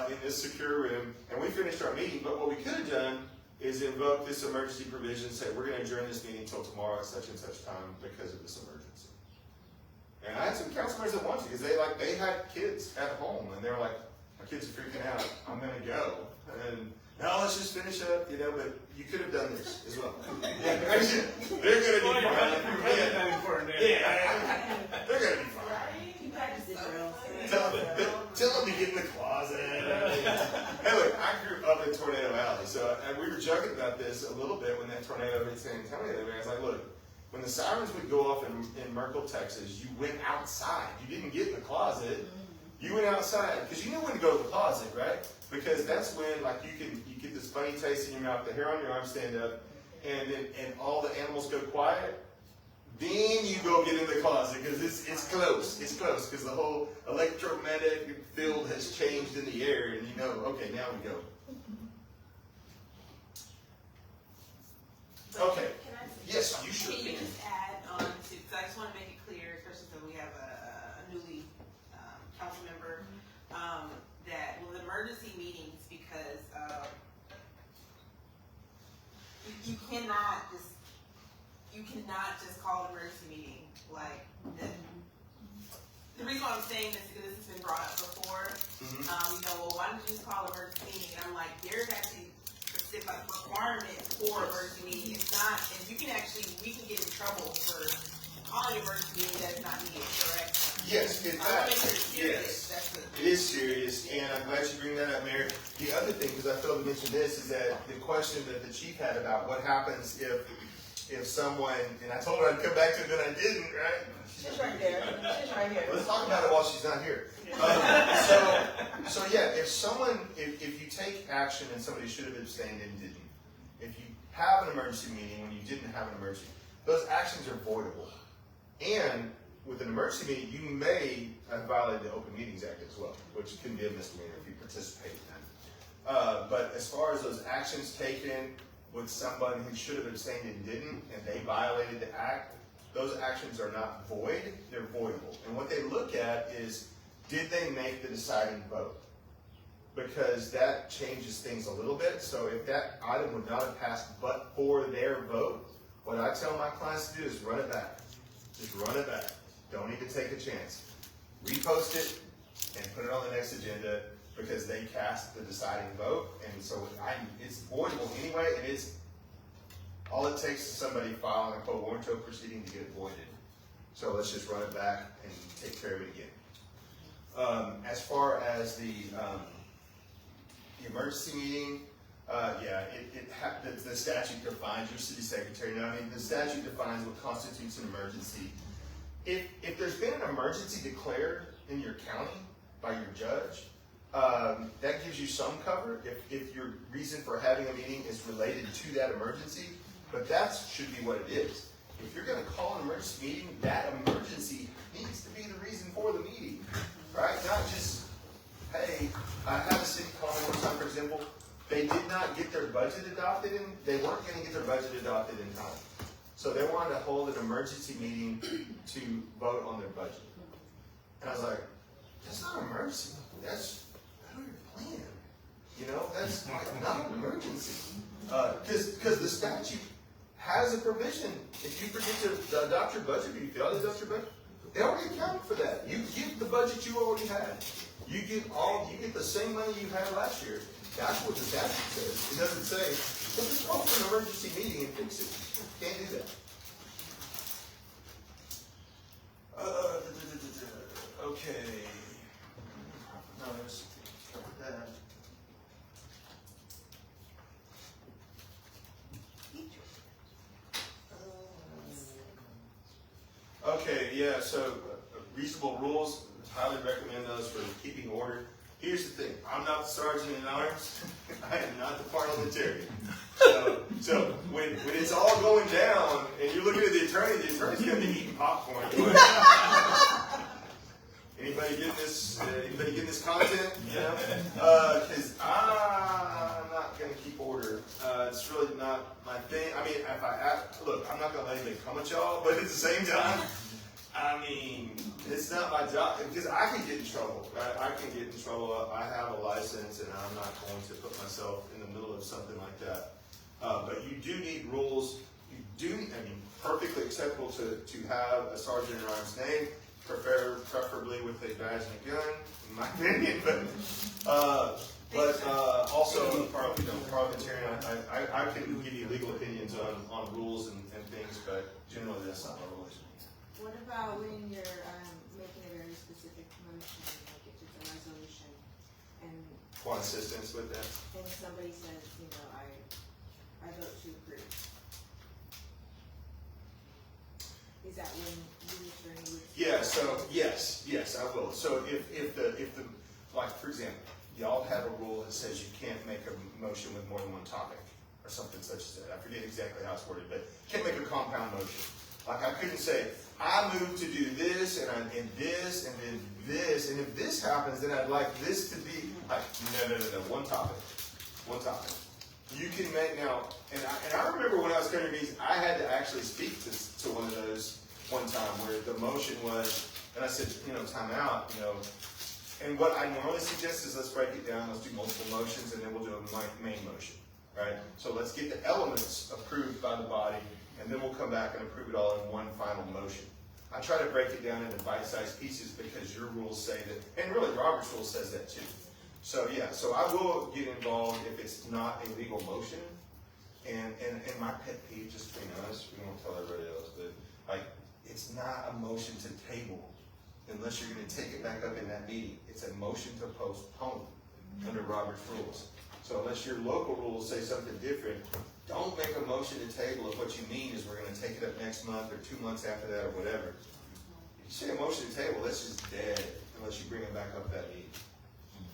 [SPEAKER 1] in this secure room. And we finished our meeting, but what we could have done is invoke this emergency provision, say we're going to adjourn this meeting until tomorrow at such and such time because of this emergency. And I had some council members that wanted to, because they had kids at home, and they were like, my kids are freaking out, I'm going to go. And now let's just finish up, but you could have done this as well. They're going to be fine. They're going to be fine. Tell them to get in the closet. Hey, look, I grew up in Tornado Alley, and we were joking about this a little bit when that tornado hit San Antonio. I was like, look, when the sirens would go off in Merkel, Texas, you went outside. You didn't get in the closet. You went outside because you knew when to go to the closet, right? Because that's when, like, you get this funny taste in your mouth, the hair on your arm stand up, and all the animals go quiet. Then you go get in the closet because it's close. It's close because the whole electromagnetic field has changed in the air, and you know, okay, now we go. Okay.
[SPEAKER 8] Can I?
[SPEAKER 1] Yes, you should.
[SPEAKER 8] Can you just add on to? Because I just want to make it clear, especially since we have a newly council member, that with emergency meetings, because you cannot just call an emergency meeting like that. The reason why I'm saying this is because this has been brought up before. Well, why don't you just call an emergency meeting? And I'm like, there's actually specific requirement for emergency meeting. It's not, and we can get in trouble for calling an emergency meeting that's not needed, correct?
[SPEAKER 1] Yes, in fact, yes. It is serious, and I'm glad you bring that up, Mayor. The other thing, because I failed to mention this, is that the question that the chief had about what happens if someone, and I told her I'd come back to it, but I didn't, right?
[SPEAKER 2] She's right there. She's right here.
[SPEAKER 1] Let's talk about it while she's not here. So yeah, if you take action and somebody should have abstained and didn't, if you have an emergency meeting when you didn't have an emergency, those actions are voidable. And with an emergency meeting, you may have violated the Open Meetings Act as well, which can be a misdemeanor if you participate in that. But as far as those actions taken with someone who should have abstained and didn't, and they violated the act, those actions are not void, they're voidable. And what they look at is, did they make the deciding vote? Because that changes things a little bit. So if that item would not have passed but for their vote, what I tell my clients to do is run it back. Just run it back. Don't even take a chance. Repost it and put it on the next agenda because they cast the deciding vote. And so it's voidable anyway. It is. All it takes is somebody filing a quo warranto proceeding to get it voided. So let's just run it back and take care of it again. As far as the emergency meeting, the statute defines your city secretary. Now, I mean, the statute defines what constitutes an emergency. If there's been an emergency declared in your county by your judge, that gives you some cover if your reason for having a meeting is related to that emergency. But that should be what it is. If you're going to call an emergency meeting, that emergency needs to be the reason for the meeting, right? Not just, hey, I had a city call me one time, for example, they did not get their budget adopted they weren't going to get their budget adopted in time. So they wanted to hold an emergency meeting to vote on their budget. And I was like, that's not an emergency. That's your plan. You know, that's not an emergency. Because the statute has a provision. If you forget to adopt your budget, or you fail to adopt your budget, they already accounted for that. You get the budget you already had. You get the same money you had last year. That's what the statute says. It doesn't say, well, just call for an emergency meeting and fix it. Can't do that. Okay. No, there's that. Okay, yeah, so reasonable rules, highly recommend those for keeping order. Here's the thing, I'm not the sergeant in arms, I am not the parliamentarian. So when it's all going down and you're looking at the attorney's going to be eating popcorn. Anybody getting this content? Yeah. Because I'm not going to keep order. It's really not my thing. I mean, look, I'm not going to let anybody come at y'all, but at the same time, I mean, it's not my job, because I can get in trouble, right? I can get in trouble. I have a license, and I'm not going to put myself in the middle of something like that. But you do need rules. Perfectly acceptable to have a sergeant in arms name, preferably with a badge and a gun, in my opinion. But also, parliamentarian, I can give you legal opinions on rules and things, but generally that's not my role.
[SPEAKER 5] What about when you're making a very specific motion, like if it's a resolution, and
[SPEAKER 1] Want assistance with that?
[SPEAKER 5] and somebody says, I vote to approve. is that when the attorney would?
[SPEAKER 1] Yeah, so, yes, I will. So if the, like, for example, y'all have a rule that says you can't make a motion with more than one topic, or something such as that. I forget exactly how it's worded, but can't make a compound motion. Like, I couldn't say, I move to do this, and this, and then this, and if this happens, then I'd like this to be, like, no, one topic. You can make now, and I remember when I was coming to meetings, I had to actually speak to one of those one time where the motion was, and I said, time out, and what I normally suggest is let's break it down, let's do multiple motions, and then we'll do a main motion, right? So let's get the elements approved by the body, and then we'll come back and approve it all in one final motion. I try to break it down into bite-sized pieces because your rules say that, and really Robert's rule says that too. So yeah, so I will get involved if it's not a legal motion. And my pet peeve, just between us, we won't tell everybody else, but like, it's not a motion to table unless you're gonna take it back up in that meeting. It's a motion to postpone under Robert's rules. So unless your local rules say something different, don't make a motion to table if what you mean is we're gonna take it up next month or 2 months after that or whatever. If you say a motion to table, that's just dead unless you bring it back up that meeting.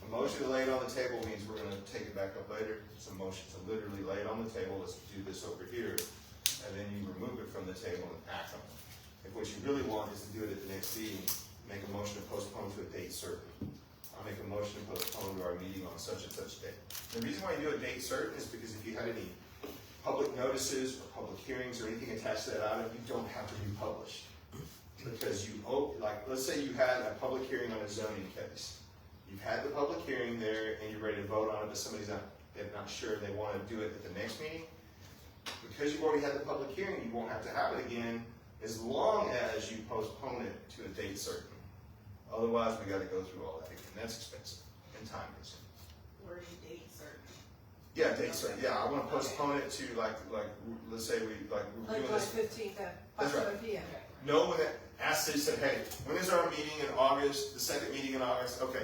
[SPEAKER 1] A motion to lay it on the table means we're going to take it back up later. It's a motion to literally lay it on the table, let's do this over here, and then you remove it from the table and act on it. If what you really want is to do it at the next meeting, make a motion to postpone to a date certain. I'll make a motion to postpone to our meeting on such and such date. The reason why you do a date certain is because if you had any public notices or public hearings or anything attached to that item, you don't have to be published. Because like, let's say you had a public hearing on a zoning case. You've had the public hearing there and you're ready to vote on it, but somebody's they're not sure they want to do it at the next meeting. Because you've already had the public hearing, you won't have to have it again as long as you postpone it to a date certain. Otherwise, we got to go through all that again. That's expensive and time consuming.
[SPEAKER 8] Where is date certain?
[SPEAKER 1] Yeah, date certain. Yeah, I want to postpone it to like let's say we're
[SPEAKER 2] Like
[SPEAKER 1] doing
[SPEAKER 2] July
[SPEAKER 1] this.
[SPEAKER 2] 15th at
[SPEAKER 1] That's
[SPEAKER 2] 5:07
[SPEAKER 1] right.
[SPEAKER 2] PM.
[SPEAKER 1] No one that asked, they said, hey, when is our meeting in August, the second meeting in August? Okay,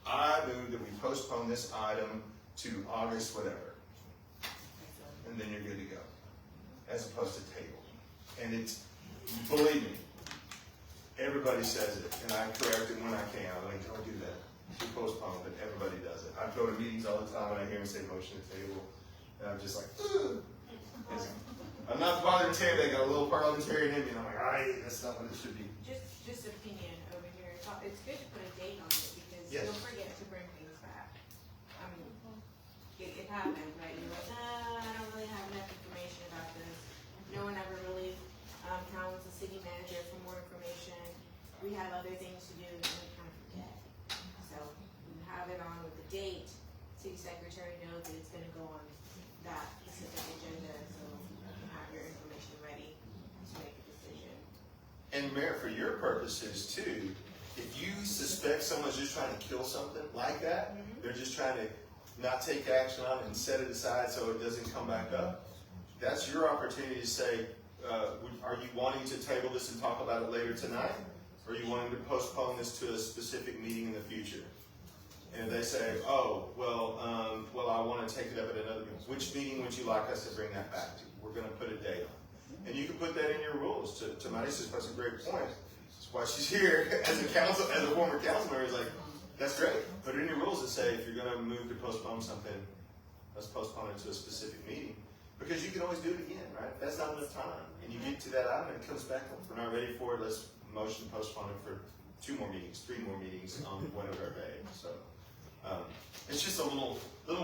[SPEAKER 1] I move that we postpone this item to August whatever. And then you're good to go. As opposed to table. And it's, believe me, everybody says it, and I correct it when I can. I'm like, don't do that. You postpone, but everybody does it. I go to meetings all the time and I hear them say motion to table, and I'm just like, ugh. I'm not the parliamentarian, they got a little parliamentarian in me, and I'm like, alright, that's not what it should be.
[SPEAKER 5] Just opinion over here. It's good to put a date on it because
[SPEAKER 1] Yes.
[SPEAKER 5] don't forget to bring things back. I mean, it happens, right? You're like, I don't really have enough information about this. No one ever really counts the city manager for more information. We have other things to do and we kind of forget. So you have it on with the date. City secretary knows that it's going to go on that specific agenda, so you can have your information ready to make a decision.
[SPEAKER 1] And Mayor, for your purposes too, if you suspect someone's just trying to kill something like that, they're just trying to not take action on it and set it aside so it doesn't come back up, that's your opportunity to say, are you wanting to table this and talk about it later tonight? Or are you wanting to postpone this to a specific meeting in the future? And if they say, oh, well, I want to take it up at another meeting. Which meeting would you like us to bring that back to? We're going to put a date on. And you can put that in your rules. To Manisha's, that's a great point. That's why she's here as a former council member. Is like, that's great. Put it in your rules and say, if you're going to move to postpone something, let's postpone it to a specific meeting. Because you can always do it again, right? If that's not enough time. And you get to that item and it comes back up. If we're not ready for it, let's motion to postpone it for 2 more meetings, 3 more meetings on whatever day. So it's just a little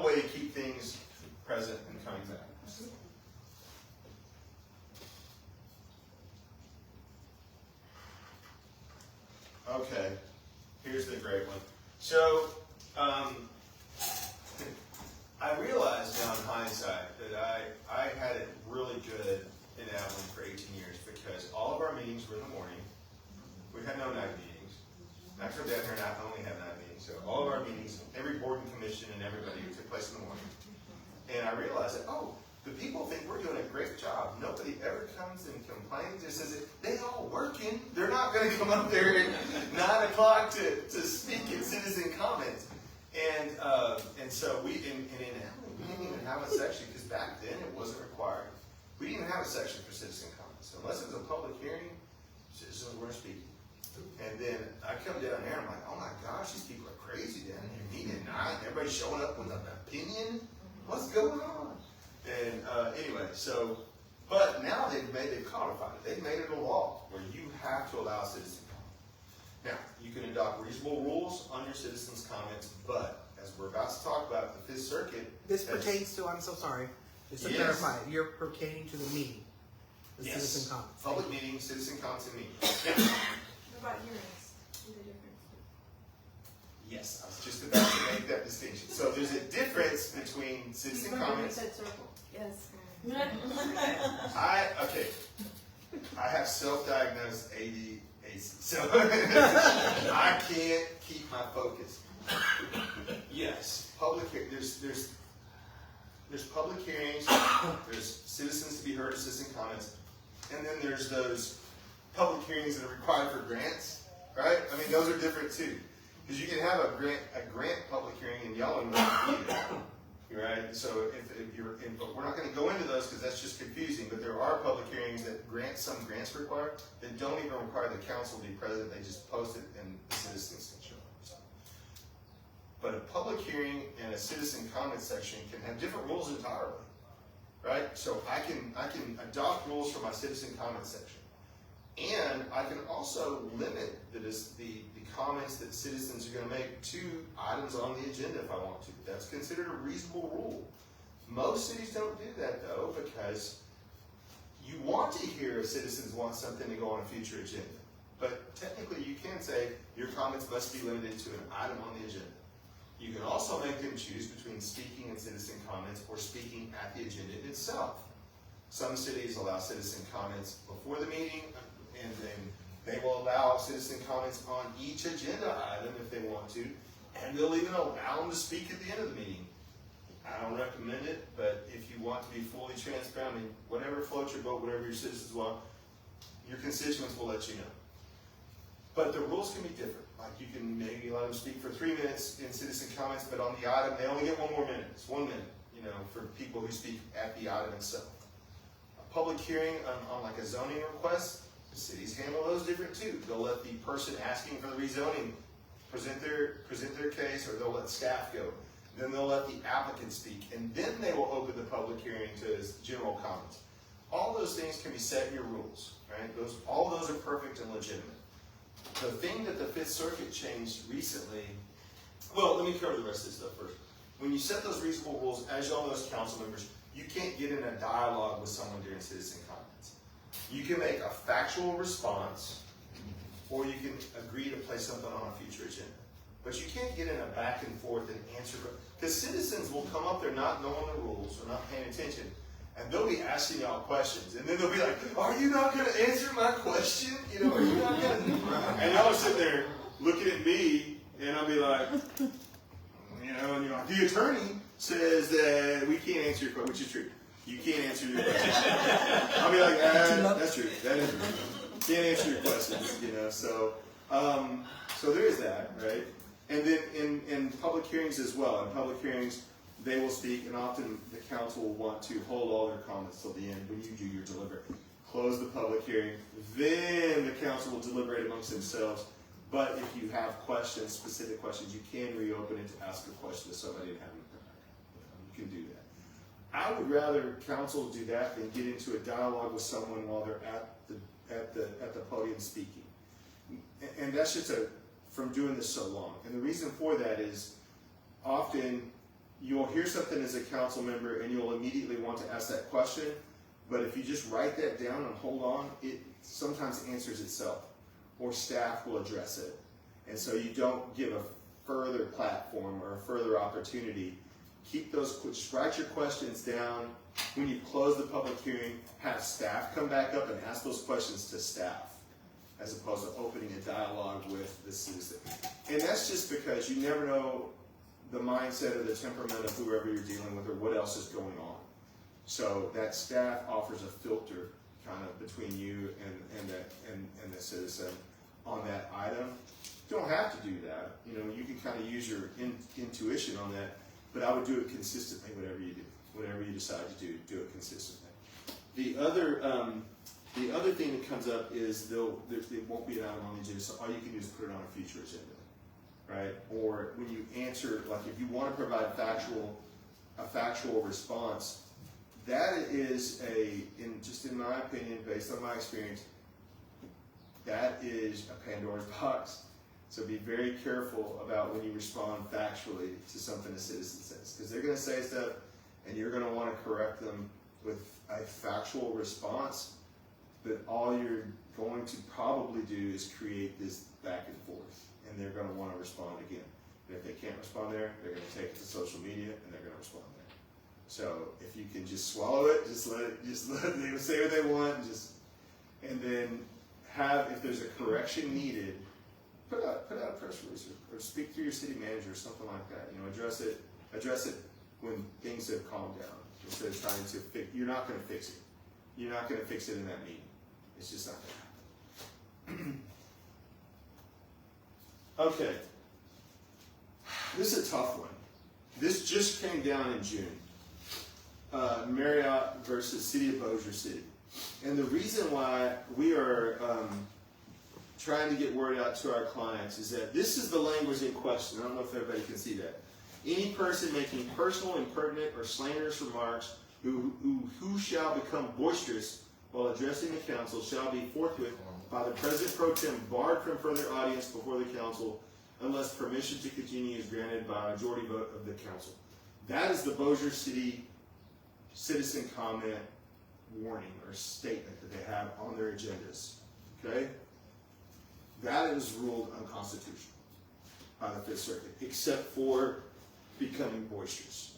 [SPEAKER 1] way to keep things present and coming back. Okay, here's the great one. So, I realized now in hindsight that I had it really good in Abilene for 18 years because all of our meetings were in the morning. We had no night meetings. I come down here and I only have night meetings. So all of our meetings, every board and commission and everybody took place in the morning. And I realized that, the people think we're doing a great job. Nobody ever comes and complains or says that they all working. They're not going to come up there at 9 o'clock to speak in citizen comments. And so in Abilene, we didn't even have a section, because back then it wasn't required. We didn't even have a section for citizen comments. So unless it was a public hearing, citizens weren't speaking. And then I come down there, I'm like, oh my gosh, these people are crazy down here, meeting at night, and everybody's showing up with an opinion. What's going on? And anyway, so, but now they've codified it. They've made it a law where you have to allow citizen comment. Now, you can adopt reasonable rules on your citizens' comments, but as we're about to talk about, the Fifth Circuit.
[SPEAKER 4] This pertains to, I'm so sorry, just to
[SPEAKER 1] Yes.
[SPEAKER 4] clarify, you're pertaining to the meeting, the
[SPEAKER 1] Yes.
[SPEAKER 4] citizen comments.
[SPEAKER 1] Public meetings, citizen comments, and meetings. Now,
[SPEAKER 5] What about hearings? What's the difference?
[SPEAKER 1] yes, I was just about to make that distinction. So there's a difference between citizen
[SPEAKER 2] Remember we
[SPEAKER 1] comments.
[SPEAKER 2] said circle.
[SPEAKER 8] Yes.
[SPEAKER 1] Okay. I have self-diagnosed ADHD, so I can't keep my focus. Yes, there's public hearings, there's citizens to be heard, citizen comments, and then there's those public hearings that are required for grants, right? I mean, those are different too, because you can have a grant public hearing, and y'all know what to do, right? So if you're in, but we're not going to go into those because that's just confusing. But there are public hearings that some grants require that don't even require the council to be present. They just post it, and the citizens can show up. So. But a public hearing and a citizen comment section can have different rules entirely, right? So I can adopt rules for my citizen comment section, and I can also limit the comments that citizens are going to make to items on the agenda if I want to. That's considered a reasonable rule. Most cities don't do that though, because you want to hear if citizens want something to go on a future agenda. But technically you can say your comments must be limited to an item on the agenda. You can also make them choose between speaking and citizen comments or speaking at the agenda itself. Some cities allow citizen comments before the meeting, and then they will allow citizen comments on each agenda item if they want to, and they'll even allow them to speak at the end of the meeting. I don't recommend it, but if you want to be fully transparent, I mean, whatever floats your boat, whatever your citizens want, your constituents will let you know. But the rules can be different. Like you can maybe let them speak for 3 minutes in citizen comments, but on the item, they only get 1 more minute. It's 1 minute, for people who speak at the item itself. A public hearing on like a zoning request, cities handle those different too. They'll let the person asking for the rezoning present their case, or they'll let staff go. Then they'll let the applicant speak, and then they will open the public hearing to general comments. All those things can be set in your rules, right? All those are perfect and legitimate. The thing that the Fifth Circuit changed recently, well, let me cover the rest of this stuff first. When you set those reasonable rules, as y'all know as council members, you can't get in a dialogue with someone during citizen comments. You can make a factual response, or you can agree to place something on a future agenda. But you can't get in a back and forth and answer, because citizens will come up there not knowing the rules or not paying attention, and they'll be asking y'all questions, and then they'll be like, "Are you not going to answer my question? Are you not going to?" And y'all are sitting there looking at me, and I'll be like, the attorney says that we can't answer your question, which is true. You can't answer your question. I'll be like, that's true. That is true. Can't answer your questions, So there is that, right? And then in public hearings as well. In public hearings, they will speak, and often the council will want to hold all their comments till the end when you do your deliberate. Close the public hearing, then the council will deliberate amongst themselves. But if you have questions, specific questions, you can reopen it to ask a question to somebody and have them come back. You can do that. I would rather council do that than get into a dialogue with someone while they're at the podium speaking. And that's just from doing this so long. And the reason for that is often you'll hear something as a council member and you'll immediately want to ask that question. But if you just write that down and hold on, it sometimes answers itself, or staff will address it. And so you don't give a further platform or a further opportunity. Keep those, just write your questions down. When you close the public hearing, have staff come back up and ask those questions to staff, as opposed to opening a dialogue with the citizen. And that's just because you never know the mindset or the temperament of whoever you're dealing with or what else is going on. So that staff offers a filter kind of between you and the citizen on that item. You don't have to do that. You can kind of use your intuition on that, but I would do it consistently. Whatever you do, whatever you decide to do it consistently. The other The other thing that comes up is it won't be an item on the agenda, so all you can do is put it on a future agenda, right? Or when you answer, like if you want to provide a factual response, that is in my opinion, based on my experience, that is a Pandora's box. So be very careful about when you respond factually to something a citizen says, because they're going to say stuff, and you're going to want to correct them with a factual response. But all you're going to probably do is create this back and forth, and they're going to want to respond again. And if they can't respond there, they're going to take it to social media, and they're going to respond there. So if you can just swallow it, just let them say what they want, and then if there's a correction needed, put out a press release or speak to your city manager or something like that. Address it when things have calmed down instead of trying to fix. You're not going to fix it. You're not going to fix it in that meeting. It's just not going to happen. Okay. This is a tough one. This just came down in June. Marriott versus City of Bossier City. And the reason why we are trying to get word out to our clients is that this is the language in question. I don't know if everybody can see that. Any person making personal, impertinent, or slanderous remarks who shall become boisterous while addressing the council shall be forthwith by the President Pro Tem barred from further audience before the council unless permission to continue is granted by a majority vote of the council. That is the Bossier City citizen comment warning or statement that they have on their agendas. Okay? That is ruled unconstitutional by the Fifth Circuit, except for becoming boisterous.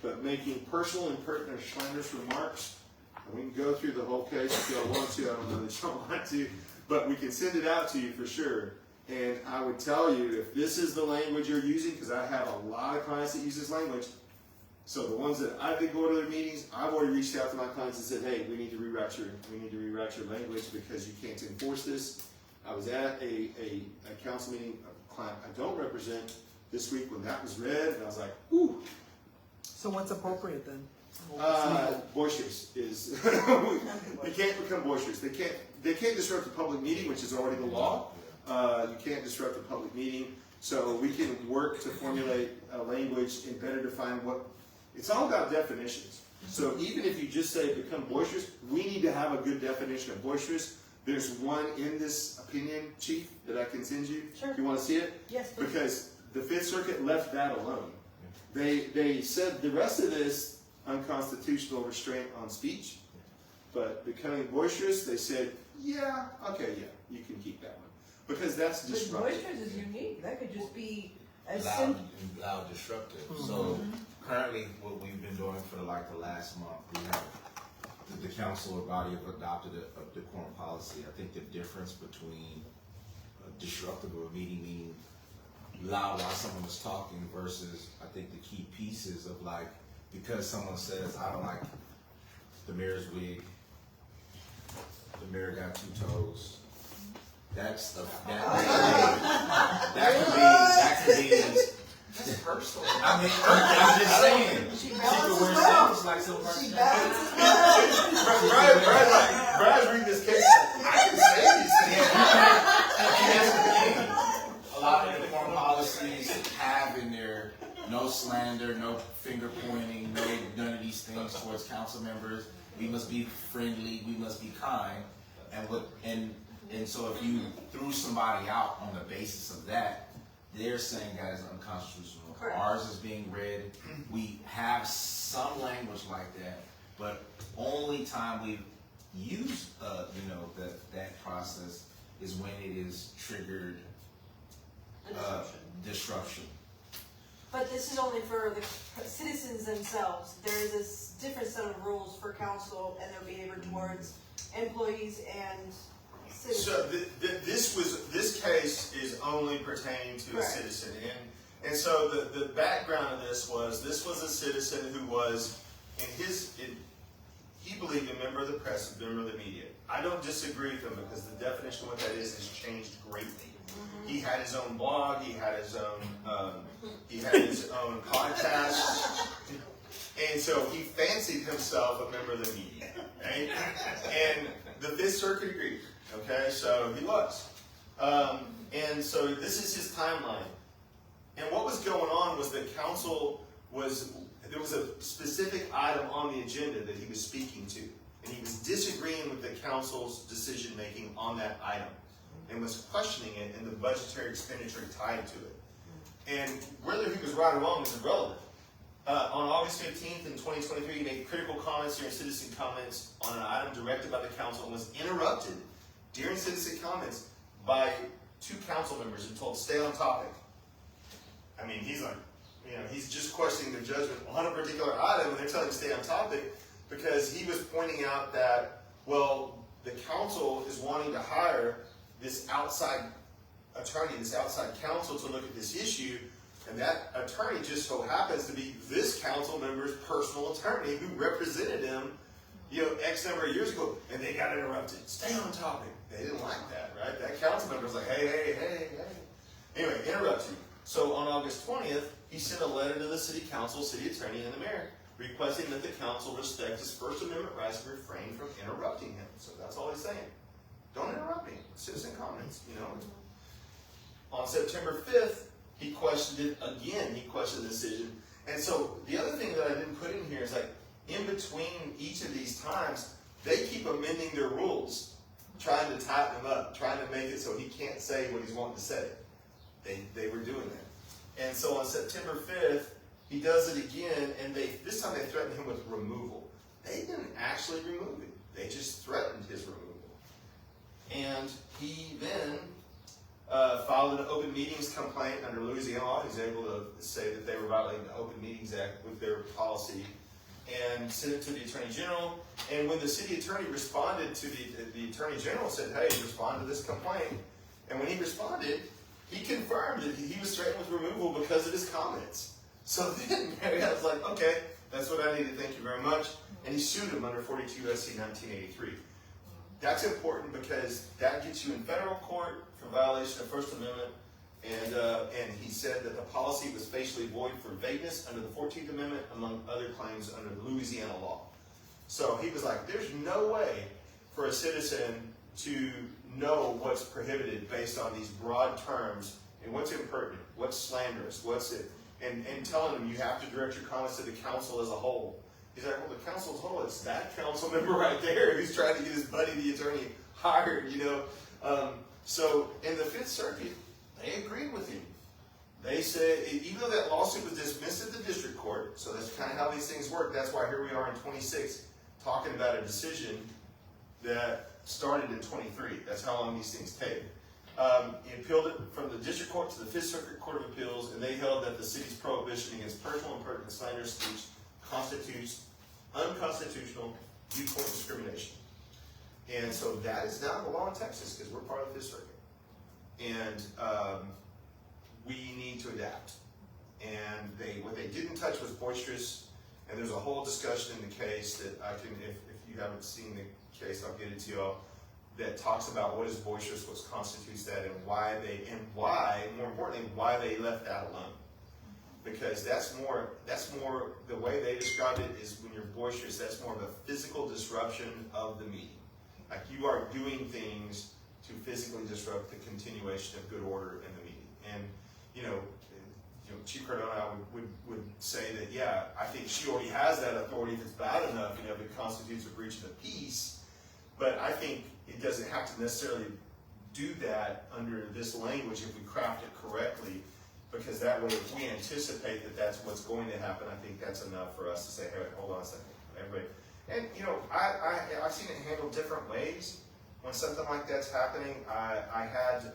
[SPEAKER 1] But making personal, impertinent, or slanderous remarks, and we can go through the whole case if y'all want to. I don't know that y'all want to, but we can send it out to you for sure. And I would tell you, if this is the language you're using, because I have a lot of clients that use this language, so the ones that I've been going to their meetings, I've already reached out to my clients and said, hey, we need to rewrite your language because you can't enforce this. I was at a council meeting, a client I don't represent this week when that was read, and I was like, ooh.
[SPEAKER 4] So what's appropriate then?
[SPEAKER 1] Boisterous is, they can't become boisterous. They can't disrupt a public meeting, which is already the law. You can't disrupt a public meeting. So we can work to formulate a language and better define what, it's all about definitions. So even if you just say become boisterous, we need to have a good definition of boisterous. There's one in this opinion, Chief, that I can send you.
[SPEAKER 2] Sure.
[SPEAKER 1] If you want to see it.
[SPEAKER 2] Yes, please.
[SPEAKER 1] Because the Fifth Circuit left that alone. They said the rest of this unconstitutional restraint on speech, but becoming boisterous, they said, yeah, okay, yeah, you can keep that one. Because that's
[SPEAKER 2] But
[SPEAKER 1] disruptive.
[SPEAKER 2] boisterous is unique. That could just be as
[SPEAKER 3] Loud
[SPEAKER 2] simple.
[SPEAKER 3] and loud disruptive. So currently what we've been doing for the last month, we have the council or body have adopted a decorum policy. I think the difference between disruptive of a meeting, meaning loud while someone is talking, versus I think the key pieces of like, because someone says, I don't like the mayor's wig, the mayor got 2 toes. That could be.
[SPEAKER 8] That's personal.
[SPEAKER 3] I mean, I'm just saying.
[SPEAKER 2] She
[SPEAKER 3] She
[SPEAKER 2] balances
[SPEAKER 3] could wear
[SPEAKER 2] well.
[SPEAKER 3] sandals like some of
[SPEAKER 2] She
[SPEAKER 3] our
[SPEAKER 2] balances well.
[SPEAKER 1] Brad's reading this case. I can say these things.
[SPEAKER 3] And that's the thing. A lot of the foreign policies have in there no slander, no finger pointing, none of these things towards council members. We must be friendly. We must be kind. And so if you threw somebody out on the basis of that, they're saying that is unconstitutional.
[SPEAKER 2] Correct.
[SPEAKER 3] Ours is being read. We have some language like that, but only time we use, that process is when it is triggered disruption.
[SPEAKER 2] But this is only for the citizens themselves. There is this different set of rules for council and their behavior towards employees and citizens.
[SPEAKER 1] So this case is only pertaining to a citizen, and so the background of this was a citizen who was he believed a member of the press, a member of the media. I don't disagree with him because the definition of what that is has changed greatly. He had his own blog, he had his own podcast, And so he fancied himself a member of the media, right? And the Fifth Circuit agreed, okay? So he was. And so this is his timeline. And what was going on was that council there was a specific item on the agenda that he was speaking to. And he was disagreeing with the council's decision-making on that item and was questioning it and the budgetary expenditure tied to it. And whether he was right or wrong is irrelevant. On August 15th in 2023, he made critical comments during citizen comments on an item directed by the council and was interrupted during citizen comments by 2 council members and told, stay on topic. I mean, he's like, he's just questioning their judgment on a particular item and they're telling him to stay on topic because he was pointing out that, well, the council is wanting to hire this outside attorney, this outside counsel to look at this issue. And that attorney just so happens to be this council member's personal attorney who represented him, X number of years ago, and they got interrupted. Stay on topic. They didn't like that, right? That council member was like, hey. Anyway, interrupted. So on August 20th, he sent a letter to the city council, city attorney, and the mayor, requesting that the council respect his First Amendment rights and refrain from interrupting him. So that's all he's saying. Don't interrupt me. Citizen comments, On September 5th, he questioned it again. He questioned the decision. And so the other thing that I didn't put in here is like, in between each of these times, they keep amending their rules, trying to tighten them up, trying to make it so he can't say what he's wanting to say. They were doing that. And so on September 5th, he does it again, and this time they threatened him with removal. They didn't actually remove him. They just threatened his removal. And he then filed an open meetings complaint under Louisiana law. He's able to say that they were violating the Open Meetings Act with their policy and sent it to the Attorney General. And when the city attorney responded to the Attorney General said, hey, respond to this complaint. And when he responded, he confirmed that he was threatened with removal because of his comments. So then Marriott was like, okay, that's what I needed, thank you very much. And he sued him under 42 U.S.C. 1983. That's important because that gets you in federal court for violation of First Amendment. And he said that the policy was facially void for vagueness under the 14th Amendment, among other claims under Louisiana law. So he was like, there's no way for a citizen to know what's prohibited based on these broad terms and what's impertinent, what's slanderous, what's it, and telling them you have to direct your comments to the council as a whole. He's like, well, the council as a whole, it's that council member right there who's trying to get his buddy, the attorney, hired, So in the Fifth Circuit, they agreed with him. They said, even though that lawsuit was dismissed at the district court, so that's kind of how these things work. That's why here we are in 26 talking about a decision that started in 23. That's how long these things take. He appealed it from the district court to the Fifth Circuit Court of Appeals, and they held that the city's prohibition against personal and pertinent slanderous speech constitutes unconstitutional viewpoint discrimination. And so that is now the law in Texas because we're part of the Fifth Circuit. And we need to adapt. And what they didn't touch was boisterous, and there's a whole discussion in the case that I can, if you haven't seen the case, I'll get it to y'all, that talks about what is boisterous, what constitutes that, and why, more importantly, why they left that alone. Because that's more, the way they described it is when you're boisterous, that's more of a physical disruption of the meeting. Like you are doing things to physically disrupt the continuation of good order in the meeting. And, Chief Cardona would say that, yeah, I think she already has that authority if it's bad enough, if it constitutes a breach of the peace. But I think it doesn't have to necessarily do that under this language if we craft it correctly, because that way, if we anticipate that that's what's going to happen, I think that's enough for us to say, hey, hold on a second, everybody. And, I've seen it handled different ways. When something like that's happening, I had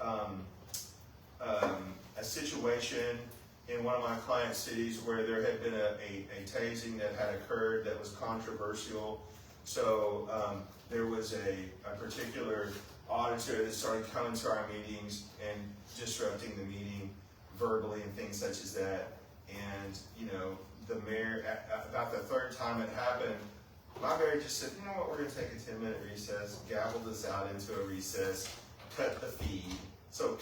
[SPEAKER 1] a situation in one of my client cities where there had been a tasing that had occurred that was controversial. So there was a particular auditor that started coming to our meetings and disrupting the meeting verbally and things such as that. And, the mayor, about the third time it happened, my mayor just said, you know what, we're going to take a 10-minute recess, gabbled us out into a recess, cut the feed. So,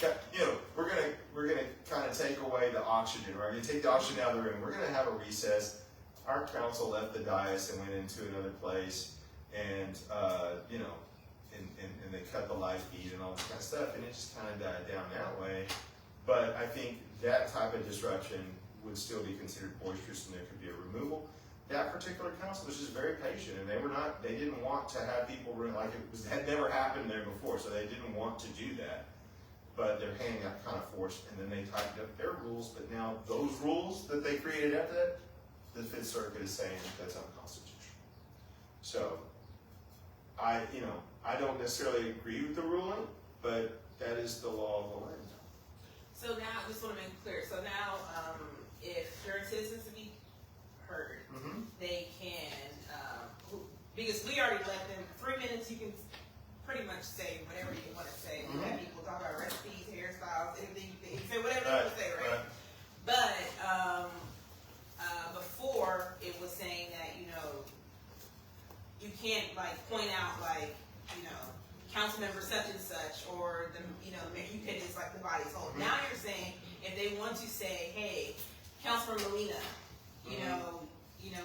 [SPEAKER 1] we're gonna kind of take away the oxygen. We're gonna take the oxygen out of the room. We're gonna have a recess. our council left the dais and went into another place, and you know, and they cut the live feed and all this kind of stuff, and it just kind of died down that way. But I think that type of disruption would still be considered boisterous, and there could be a removal. That particular council was just very patient, and they didn't want to have people like had never happened there before, so they didn't want to do that. But their hand got kind of forced, and then they tightened up their rules. But now those rules that they created after that, the Fifth Circuit is saying that's unconstitutional. So I don't necessarily agree with the ruling, but that is the law of the land.
[SPEAKER 8] So now, I just want to make it clear, so now, if certain citizens to be heard, they can, because we already let them, 3 minutes, you can pretty much say whatever you want to say. We have people talk about recipes, hairstyles, anything, you can say whatever you want to say, right? But, before, it was saying that, you know, you can't, like, point out, like, you know, council member such and such, or the, you know, you can just like the body's whole. Now you're saying if they want to say, hey, Councilor Molina, you know,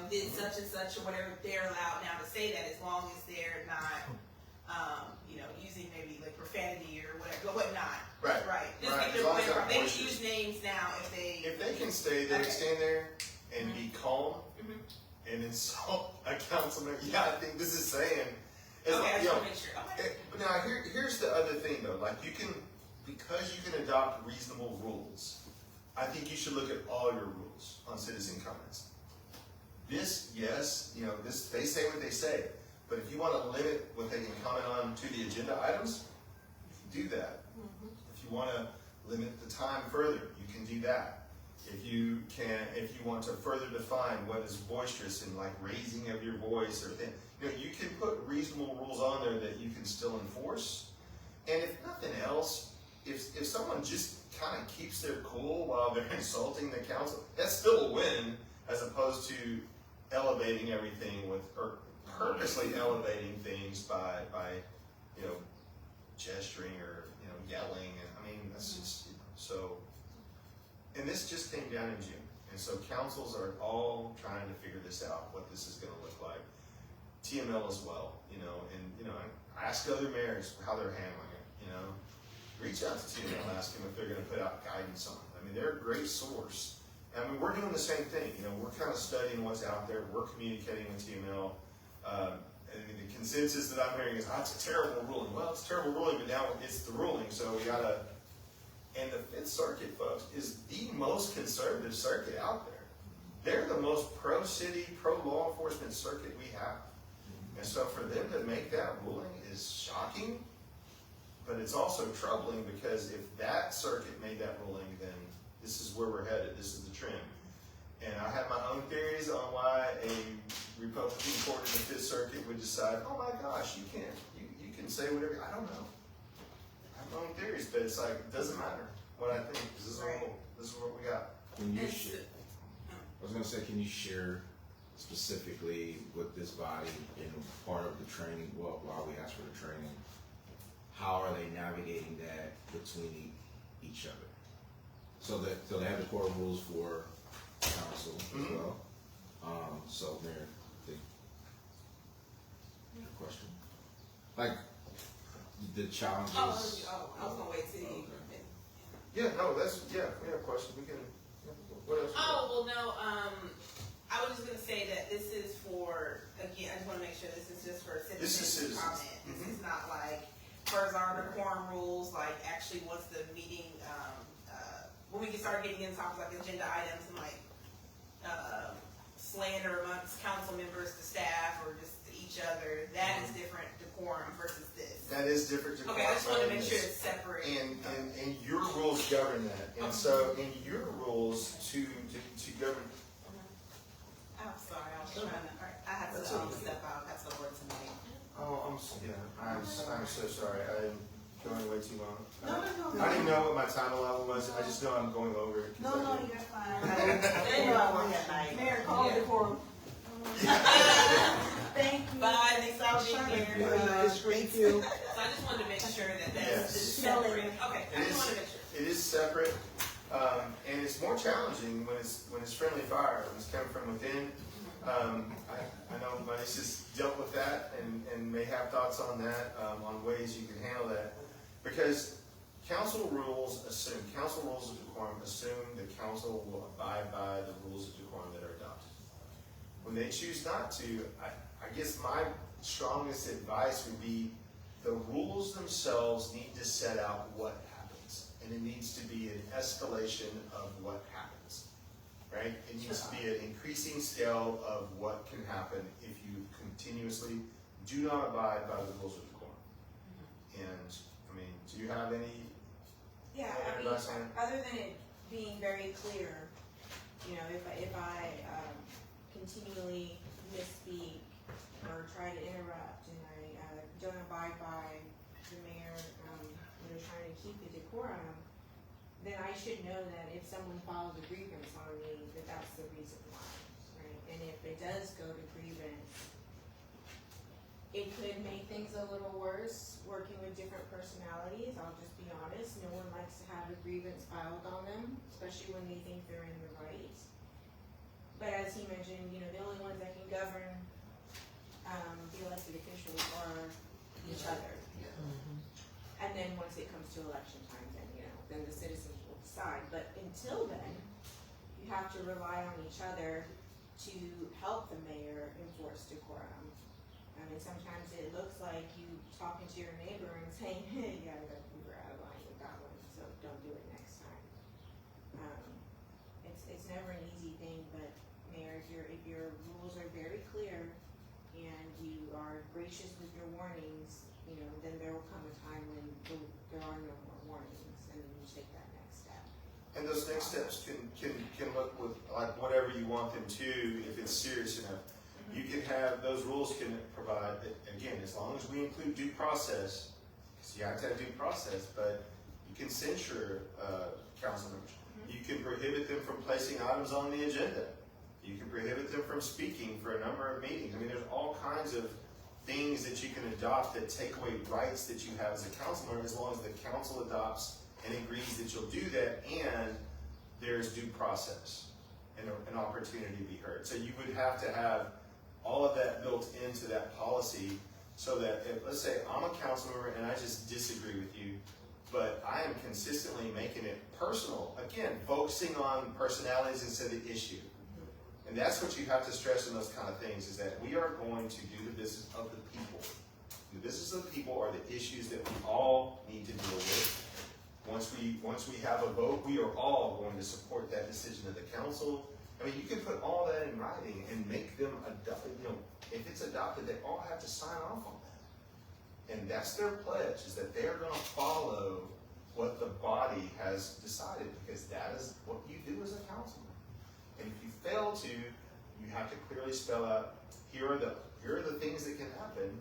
[SPEAKER 8] did such and such or whatever, they're allowed now to say that as long as they're not, you know, using maybe like profanity or whatever, whatnot.
[SPEAKER 1] Right.
[SPEAKER 8] Right. Just
[SPEAKER 1] Right.
[SPEAKER 8] get
[SPEAKER 1] As long as
[SPEAKER 8] their
[SPEAKER 1] they're
[SPEAKER 8] they can
[SPEAKER 1] voices.
[SPEAKER 8] use names now if they.
[SPEAKER 1] If they can stay there,
[SPEAKER 8] Okay.
[SPEAKER 1] stand there and be calm and insult a councilman, yeah, I think this is saying.
[SPEAKER 8] Okay, I
[SPEAKER 1] you
[SPEAKER 8] just
[SPEAKER 1] know,
[SPEAKER 8] want to make sure. Okay.
[SPEAKER 1] But now here's the other thing though, like because you can adopt reasonable rules, I think you should look at all your rules on citizen comments. This, yes, you know, they say what they say, but if you want to limit what they can comment on to the agenda items, you can do that. If you want to limit the time further, you can do that. If you want to further define what is boisterous and like raising of your voice or thing, you know, you can put reasonable rules on there that you can still enforce. And if nothing else, if someone just kind of keeps their cool while they're insulting the council, that's still a win, as opposed to elevating everything or purposely elevating things by you know, gesturing or, you know, yelling. And I mean, that's just, you know, so. And this just came down in June, and so councils are all trying to figure this out, what this is going to look like. TML as well, you know, and you know, ask other mayors how they're handling it. You know, reach out to TML, ask them if they're going to put out guidance on it. I mean, they're a great source. I mean, we're doing the same thing. You know, we're kind of studying what's out there. We're communicating with TML. And the consensus that I'm hearing is, it's a terrible ruling. Well, it's a terrible ruling, but now it's the ruling, so we gotta. And the Fifth Circuit, folks, is the most conservative circuit out there. They're the most pro-city, pro-law enforcement circuit we have. And so for them to make that ruling is shocking, but it's also troubling because if that circuit made that ruling, then this is where we're headed. This is the trend. And I have my own theories on why a Republican court in the Fifth Circuit would decide, oh my gosh, you can say whatever. I don't know. I have my own theories, but it's like, it doesn't matter what I think. This is what we got.
[SPEAKER 3] Can you share? I was gonna say, can you share specifically with this body in part of the training? Well, while we ask for the training, how are they navigating that between each other? So they have the core rules for council as well. So Mayor, question, like the challenges.
[SPEAKER 8] I was gonna wait till you.
[SPEAKER 3] Okay.
[SPEAKER 1] Yeah, no, we have a question. We can. What else?
[SPEAKER 8] Oh, well, no, I was just gonna say that this is for, again, I just wanna make sure this is just for citizens' comment. This is not like, first our quorum rules, like actually once the meeting, when we can start getting into topics like agenda items and like, slander amongst council members to staff or just to each other, that is different decorum versus this.
[SPEAKER 1] That is different.
[SPEAKER 8] Okay, I just wanna make sure it's separate.
[SPEAKER 1] And your rules govern that. And so in your rules to govern.
[SPEAKER 8] I'm sorry, I was trying to, I had to step out, that's the word tonight.
[SPEAKER 1] Oh, I'm so sorry. I'm going way too long.
[SPEAKER 2] No.
[SPEAKER 1] I didn't know what my time allowance was. I just know I'm going over it.
[SPEAKER 2] No, you're fine. Mayor, call the quorum. Thank you.
[SPEAKER 8] Bye, thanks for being here.
[SPEAKER 4] Thank you.
[SPEAKER 8] So I just wanted to make sure that
[SPEAKER 1] Yes.
[SPEAKER 8] that's separate. Okay, I just wanted to make sure.
[SPEAKER 1] It is separate, and it's more challenging when it's friendly fire, when it's coming from within. I know my niece has dealt with that and may have thoughts on that, on ways you can handle that. Because council rules of decorum assume the council will abide by the rules of decorum that are adopted. When they choose not to, I guess my strongest advice would be the rules themselves need to set out what happens. And it needs to be an escalation of what happens, right? It needs to be an increasing scale of what can happen if you continuously do not abide by the rules of decorum. And, I mean, do you have any?
[SPEAKER 5] Yeah, I mean, other than it being very clear, you know, if I continually misspeak or try to interrupt and I don't abide by the mayor, you know, trying to keep the decorum, then I should know that if someone files a grievance on me, that that's the reason why, right? And if it does go to grievance, it could make things a little worse working with different personalities. I'll just be honest. No one likes to have a grievance filed on them, especially when they think they're in the right. But as he mentioned, you know, the only ones that can govern the elected officials are each other. And then once it comes to election time, then, you know, then the citizens will decide. But until then, you have to rely on each other to help the mayor enforce decorum. I mean, sometimes it looks like you talking to your neighbor and saying, hey, you were out of line with that one, so don't do it next time. It's never an easy thing, but Mayor, if your rules are very clear and you are gracious with your warnings, you know, then there will come a time when there are no more warnings, and then you take that next step.
[SPEAKER 1] And those next steps can look with like whatever you want them to, if it's serious enough. You can have, those rules can provide, again, as long as we include due process, because you have to have due process, but you can censure council members. You can prohibit them from placing items on the agenda. You can prohibit them from speaking for a number of meetings. I mean, there's all kinds of things that you can adopt that take away rights that you have as a council member, as long as the council adopts and agrees that you'll do that, and there's due process and an opportunity to be heard. So you would have to have all of that built into that policy, so that if, let's say I'm a council member and I just disagree with you, but I am consistently making it personal, again, focusing on personalities instead of issue. And that's what you have to stress in those kind of things, is that we are going to do the business of the people. The business of the people are the issues that we all need to deal with. Once we have a vote, we are all going to support that decision of the council. I mean, you can put all that in writing and make them adopt, you know, if it's adopted, they all have to sign off on that. And that's their pledge, is that they're gonna follow what the body has decided, because that is what you do as a councilman. And if you fail to, you have to clearly spell out, here are the things that can happen,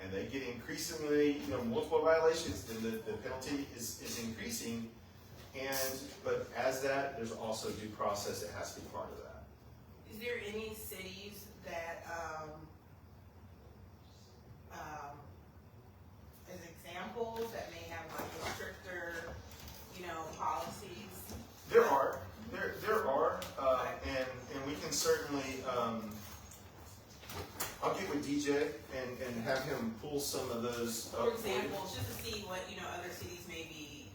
[SPEAKER 1] and they get increasingly, you know, multiple violations, then the penalty is increasing. But as that, there's also due process that has to be part of that.
[SPEAKER 8] Is there any cities that, as examples, that may have like a stricter, you know, policies?
[SPEAKER 1] There are, and we can certainly, I'll get with DJ and have him pull some of those up.
[SPEAKER 8] For example, just to see what, you know, other cities may be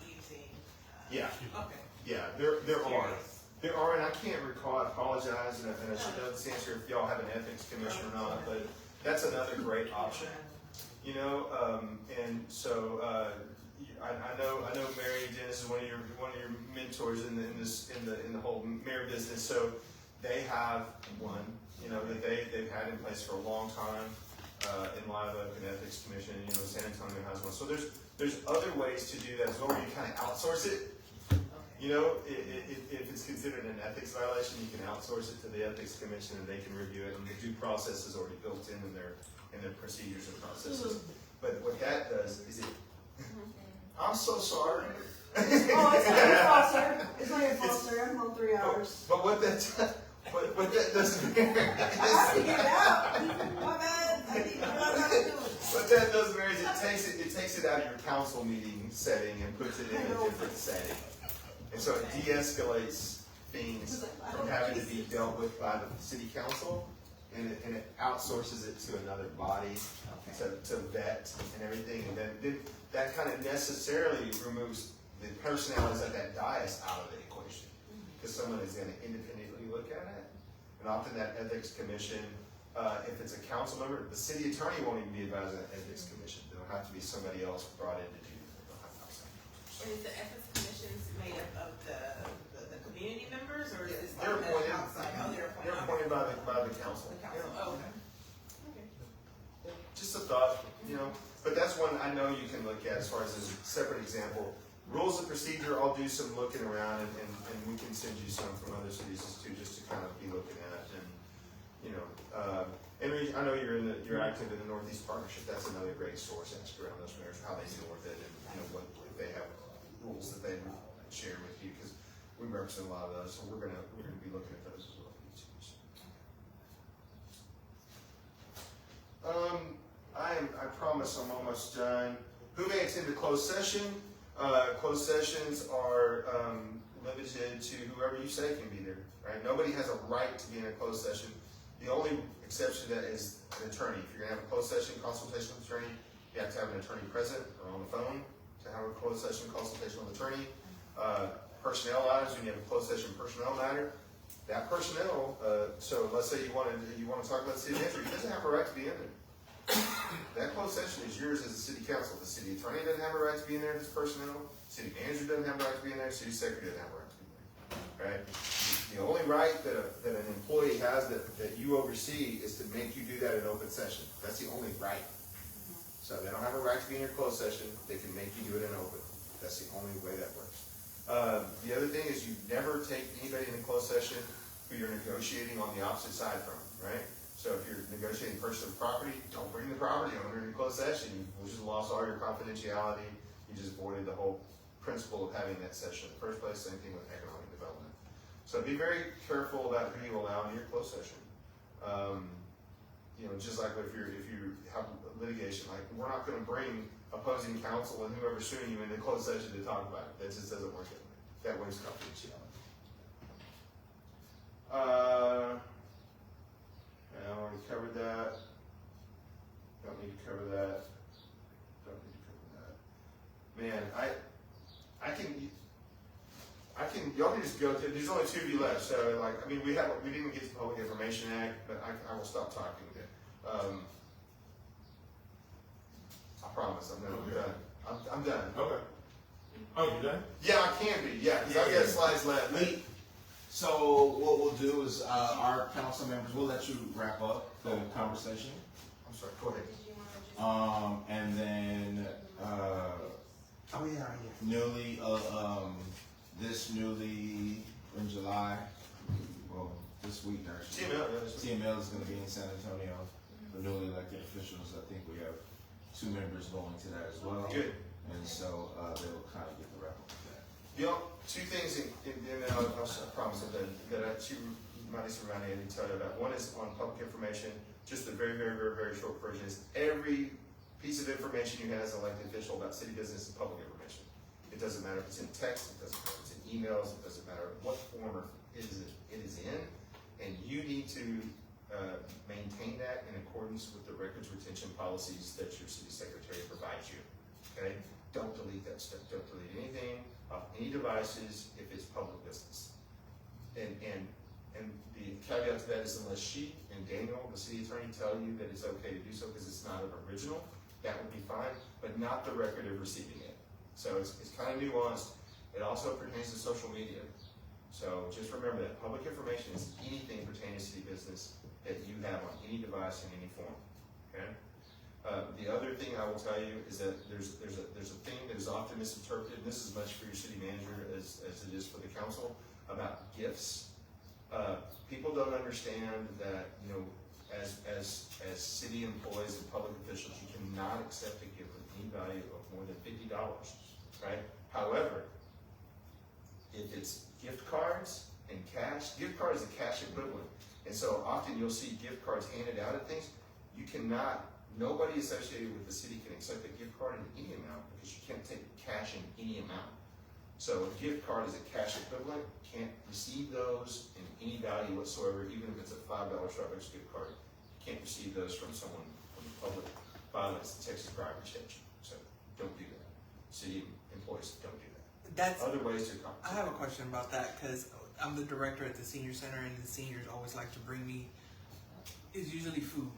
[SPEAKER 8] using.
[SPEAKER 1] Yeah.
[SPEAKER 8] Okay.
[SPEAKER 1] Yeah, there are, and I can't recall, I apologize, and I should know this answer if y'all have an ethics commission or not, but that's another great option. You know, and so, I know Mary Dennis is one of your mentors in the whole mayor business. So they have one, you know, that they've had in place for a long time, in Live Oak and Ethics Commission. You know, San Antonio has one. So there's other ways to do that as well, where you kind of outsource it. You know, if it's considered an ethics violation, you can outsource it to the Ethics Commission and they can review it, and the due process is already built in their procedures and processes. But what that does is I'm so sorry.
[SPEAKER 2] Oh, it's not your fault, sir. It's not your fault, sir. I'm home 3 hours.
[SPEAKER 1] But what that does,
[SPEAKER 2] I have to get it out. My bad. I need to know what I gotta do.
[SPEAKER 1] what that does, Mary, is it takes it out of your council meeting setting and puts it in a different setting. And so it de-escalates things from having to be dealt with by the city council, and it outsources it to another body to vet and everything, and then that kind of necessarily removes the personalities at that dais out of the equation, because someone is gonna independently look at it, and often that ethics commission, if it's a council member, the city attorney won't even be advising that ethics commission, there'll have to be somebody else brought in to do that.
[SPEAKER 8] And is the ethics commissions made up of the community members, or is it
[SPEAKER 1] They're appointed,
[SPEAKER 8] outside? Oh, they're
[SPEAKER 1] they're
[SPEAKER 8] appointed.
[SPEAKER 1] appointed by the council.
[SPEAKER 8] The council, oh, okay.
[SPEAKER 1] Just a thought, but that's one I know you can look at as far as a separate example. Rules of procedure, I'll do some looking around and we can send you some from other cities too, just to kind of be looking at and, Henry, I know you're active in the Northeast Partnership, that's another great source, ask around those mayors, how they deal with it and, what, if they have rules that they would share with you, because we represent a lot of those, so we're gonna be looking at those as well. I promise I'm almost done. Who may attend a closed session? Closed sessions are limited to whoever you say can be there, right? Nobody has a right to be in a closed session. The only exception to that is an attorney. If you're gonna have a closed session consultation with an attorney, you have to have an attorney present or on the phone to have a closed session consultation with an attorney. Personnel items, when you have a closed session personnel matter, that personnel, so let's say you want to talk about the city manager, he doesn't have a right to be in there. That closed session is yours as a city council. The city attorney doesn't have a right to be in there as personnel. City manager doesn't have a right to be in there. City secretary doesn't have a right to be in there. Right? The only right that an employee has that you oversee is to make you do that in open session. That's the only right. So they don't have a right to be in your closed session. They can make you do it in open. That's the only way that works. The other thing is you never take anybody in a closed session who you're negotiating on the opposite side from, right? So if you're negotiating purchase of property, don't bring the property owner in a closed session. You just lost all your confidentiality. You just voided the whole principle of having that session in the first place. Same thing with economic development. So be very careful about who you allow in your closed session. Just like if you have litigation, like we're not going to bring opposing counsel and whoever's suing you in the closed session to talk about it. That just doesn't work that way. That wastes confidentiality. I already covered that. Don't need to cover that. Don't need to cover that. Man, y'all can just go to, there's only 2 of you left, so we didn't get to the Public Information Act, but I will stop talking. I promise, I'm done. I'm done.
[SPEAKER 3] Okay. Oh, you done?
[SPEAKER 1] Yeah, I can be, yeah, because I've got slides left.
[SPEAKER 3] So what we'll do is, our council members, we'll let you wrap up the conversation.
[SPEAKER 1] I'm sorry, go ahead.
[SPEAKER 3] And then, newly in July, well, this week actually. TML is gonna be in San Antonio for newly elected officials. I think we have 2 members going to that as well.
[SPEAKER 1] Good.
[SPEAKER 3] And so, they'll kind of get the wrap up of that.
[SPEAKER 1] 2 things, and then I promise I'm done, that I might need to tell you about. One is on public information, just a very, very, very, very short version is every piece of information you have as an elected official about city business is public information. It doesn't matter if it's in text, it doesn't matter if it's in emails, it doesn't matter what form it is in, and you need to maintain that in accordance with the records retention policies that your city secretary provides you, okay? Don't delete that stuff, don't delete anything off any devices if it's public business. And the caveat to that is unless she and Daniel, the city attorney, tell you that it's okay to do so because it's not an original, that would be fine, but not the record of receiving it. So it's kind of nuanced. It also pertains to social media. So just remember that public information is anything pertaining to city business that you have on any device in any form, okay? The other thing I will tell you is that there's a thing that is often misinterpreted, and this is much for your city manager as it is for the council, about gifts. People don't understand that, as city employees and public officials, you cannot accept a gift with any value of more than $50, right? However, if it's gift cards and cash, gift card is a cash equivalent. And so often you'll see gift cards handed out at things. Nobody associated with the city can accept a gift card in any amount because you can't take cash in any amount. So a gift card is a cash equivalent, can't receive those in any value whatsoever, even if it's a $5 Starbucks gift card. You can't receive those from someone from the public, violates the Texas bribery statute. So don't do that. City employees, don't do that.
[SPEAKER 4] That's,
[SPEAKER 1] Other ways to
[SPEAKER 4] I have a question about that, because I'm the director at the senior center, and the seniors always like to bring me, it's usually food.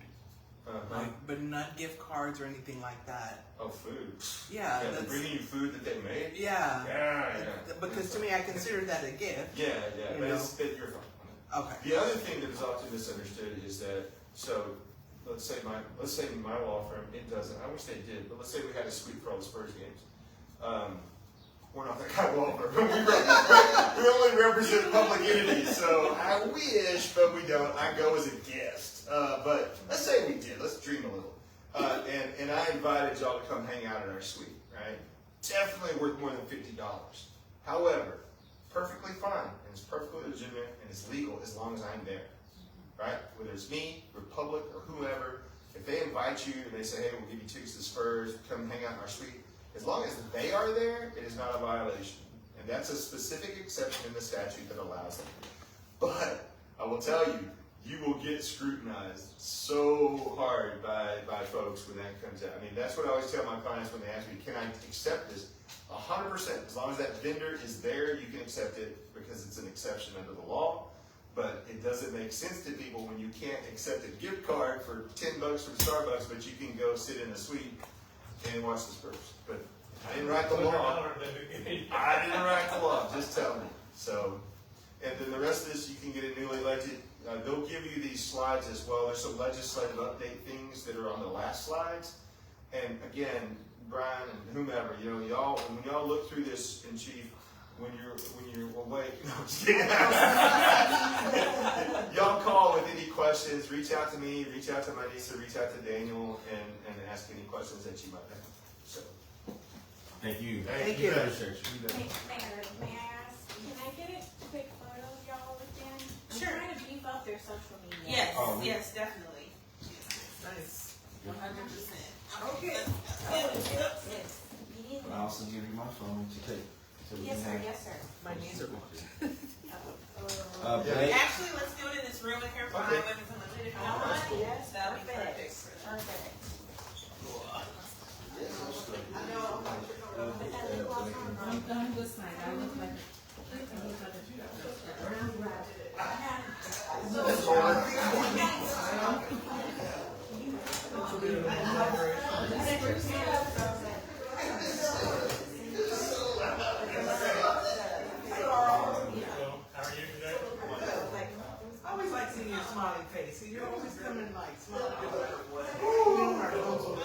[SPEAKER 4] Like, but not gift cards or anything like that.
[SPEAKER 1] Oh, food.
[SPEAKER 4] Yeah,
[SPEAKER 1] Yeah, they're bringing you food that they made?
[SPEAKER 4] Yeah.
[SPEAKER 1] Yeah.
[SPEAKER 4] Because to me, I consider that a gift.
[SPEAKER 1] Yeah,
[SPEAKER 4] You
[SPEAKER 1] but
[SPEAKER 4] know?
[SPEAKER 1] you're fine.
[SPEAKER 4] Okay.
[SPEAKER 1] The other thing that is often misunderstood is that, so, let's say my law firm, it doesn't, I wish they did, but let's say we had a suite for all the Spurs games. We're not that kind of law firm, we only represent public entities, so I wish, but we don't. I go as a guest. But let's say we did, let's dream a little. And I invited y'all to come hang out in our suite, right? Definitely worth more than $50. However, perfectly fine, and it's perfectly legitimate, and it's legal as long as I'm there, right? Whether it's me, Republic, or whoever, if they invite you and they say, hey, we'll give you tickets to Spurs, come hang out in our suite, as long as they are there, it is not a violation. And that's a specific exception in the statute that allows it. But I will tell you, you will get scrutinized so hard by folks when that comes out. I mean, that's what I always tell my clients when they ask me, can I accept this? 100%. As long as that vendor is there, you can accept it because it's an exception under the law. But it doesn't make sense to people when you can't accept a gift card for $10 from Starbucks, but you can go sit in a suite and watch the Spurs. But I didn't write the law. I didn't write the law. Just tell me. So, and then the rest of this, you can get it newly elected. They'll give you these slides as well. There's some legislative update things that are on the last slides. And again, Brian and whomever, you know, when y'all look through this, in chief, when you're awake, no, I'm just kidding. Y'all call with any questions. Reach out to me. Reach out to my niece. Or reach out to Daniel and ask any questions that you might have. So,
[SPEAKER 3] Thank you.
[SPEAKER 4] Thank you.
[SPEAKER 3] Appreciate you.
[SPEAKER 5] May I ask, can I get a quick photo of y'all again? I'm
[SPEAKER 8] Sure.
[SPEAKER 5] trying to beef up their social media.
[SPEAKER 8] Yes,
[SPEAKER 3] Oh,
[SPEAKER 8] yes, definitely.
[SPEAKER 4] Nice.
[SPEAKER 8] 100%.
[SPEAKER 4] Okay.
[SPEAKER 5] Yes.
[SPEAKER 3] But I'll also give you my phone to take. So we
[SPEAKER 5] Yes,
[SPEAKER 3] can
[SPEAKER 5] sir,
[SPEAKER 3] have-
[SPEAKER 5] yes, sir.
[SPEAKER 4] My knees are
[SPEAKER 3] Blake,
[SPEAKER 8] Actually, let's do it in this room in here, fine,
[SPEAKER 1] Okay.
[SPEAKER 8] with it's legit if you don't mind.
[SPEAKER 5] Yes,
[SPEAKER 8] That'll be
[SPEAKER 5] perfect.
[SPEAKER 8] perfect for that.
[SPEAKER 5] Perfect.
[SPEAKER 7] I'm done this night. I look like a brown rabbit.
[SPEAKER 6] How are you today?
[SPEAKER 4] I always like seeing your smiling face. You're always coming like smiling. You know, our council.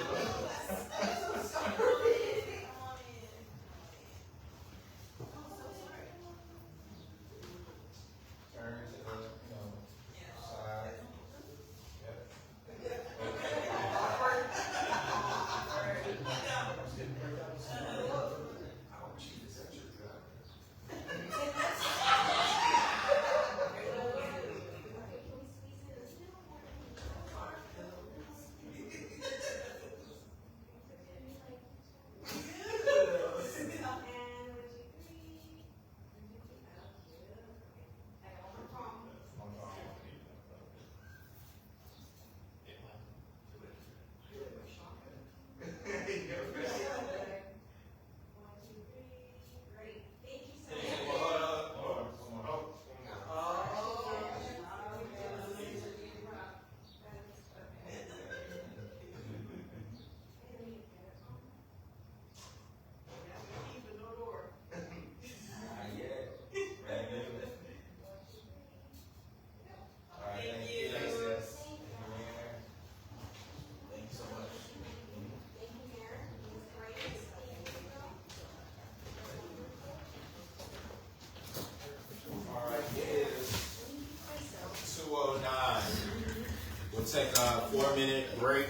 [SPEAKER 3] We'll take a 4-minute break.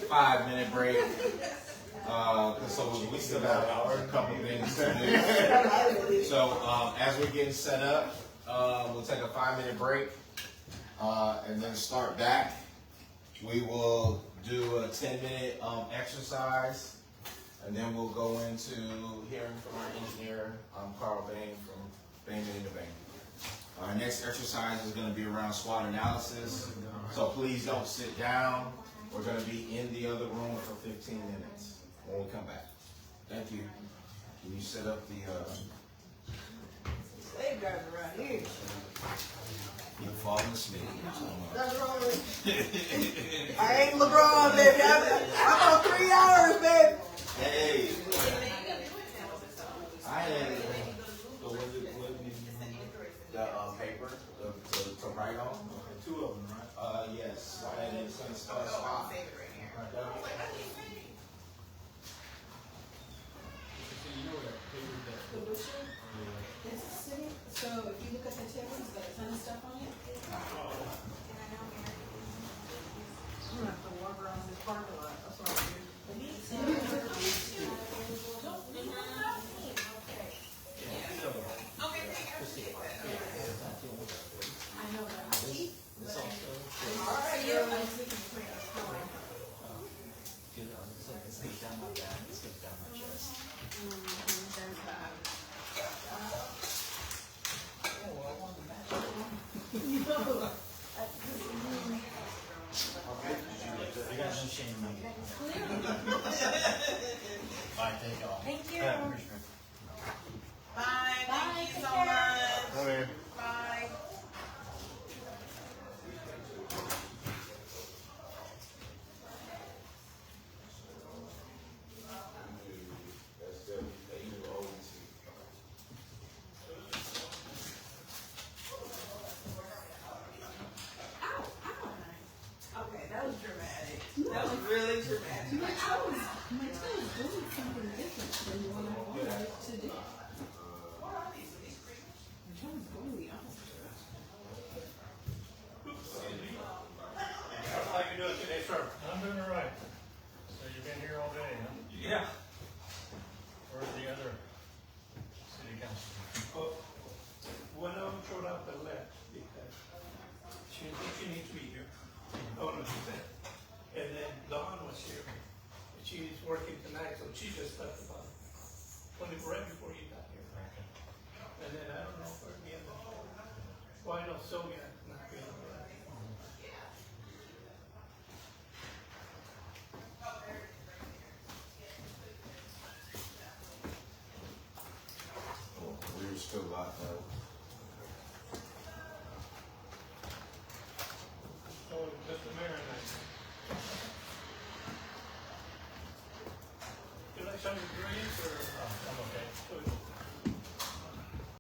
[SPEAKER 3] 5-minute break. So we still have a couple things to do. So as we're getting set up, we'll take a 5-minute break and then start back. We will do a 10-minute exercise, And then we'll go into hearing from our engineer, Carl Bain from Bain to Bain. Our next exercise is gonna be around SWOT analysis. So please don't sit down. We're gonna be in the other room for 15 minutes when we come back. Thank you. Can you set up the,
[SPEAKER 2] Slave driver around here.
[SPEAKER 3] you're falling asleep.
[SPEAKER 2] That's wrong with me. I ain't LeBron, baby. I'm on 3 hours, baby.
[SPEAKER 3] Hey. I had the paper to write on.
[SPEAKER 1] Two of them, right?
[SPEAKER 3] Yes. I had it since spot.
[SPEAKER 7] The butcher, it's sitting, so if you look at the table, it's got a ton of stuff on it. I'm gonna have to walk around this parking lot, that's what I'm doing. I know that. Alright, yeah.
[SPEAKER 9] I got no shame in my Bye, take off.
[SPEAKER 5] Thank you.
[SPEAKER 8] Bye, thank you so much.
[SPEAKER 1] Come here.
[SPEAKER 8] Bye. Okay, that was dramatic. That was really dramatic.
[SPEAKER 7] My toe is doing something different than what I wanted it to do. My toe is going the opposite direction.
[SPEAKER 6] How you doing today, sir? I'm doing all right. So you've been here all day, huh? Yeah. Where's the other city council? One of them showed up and left because she needs to be here. Oh, no, she said. And then Dawn was here, and she's working tonight, so she just left about right before you got here. And then I don't know where the other, well, I know Sylvia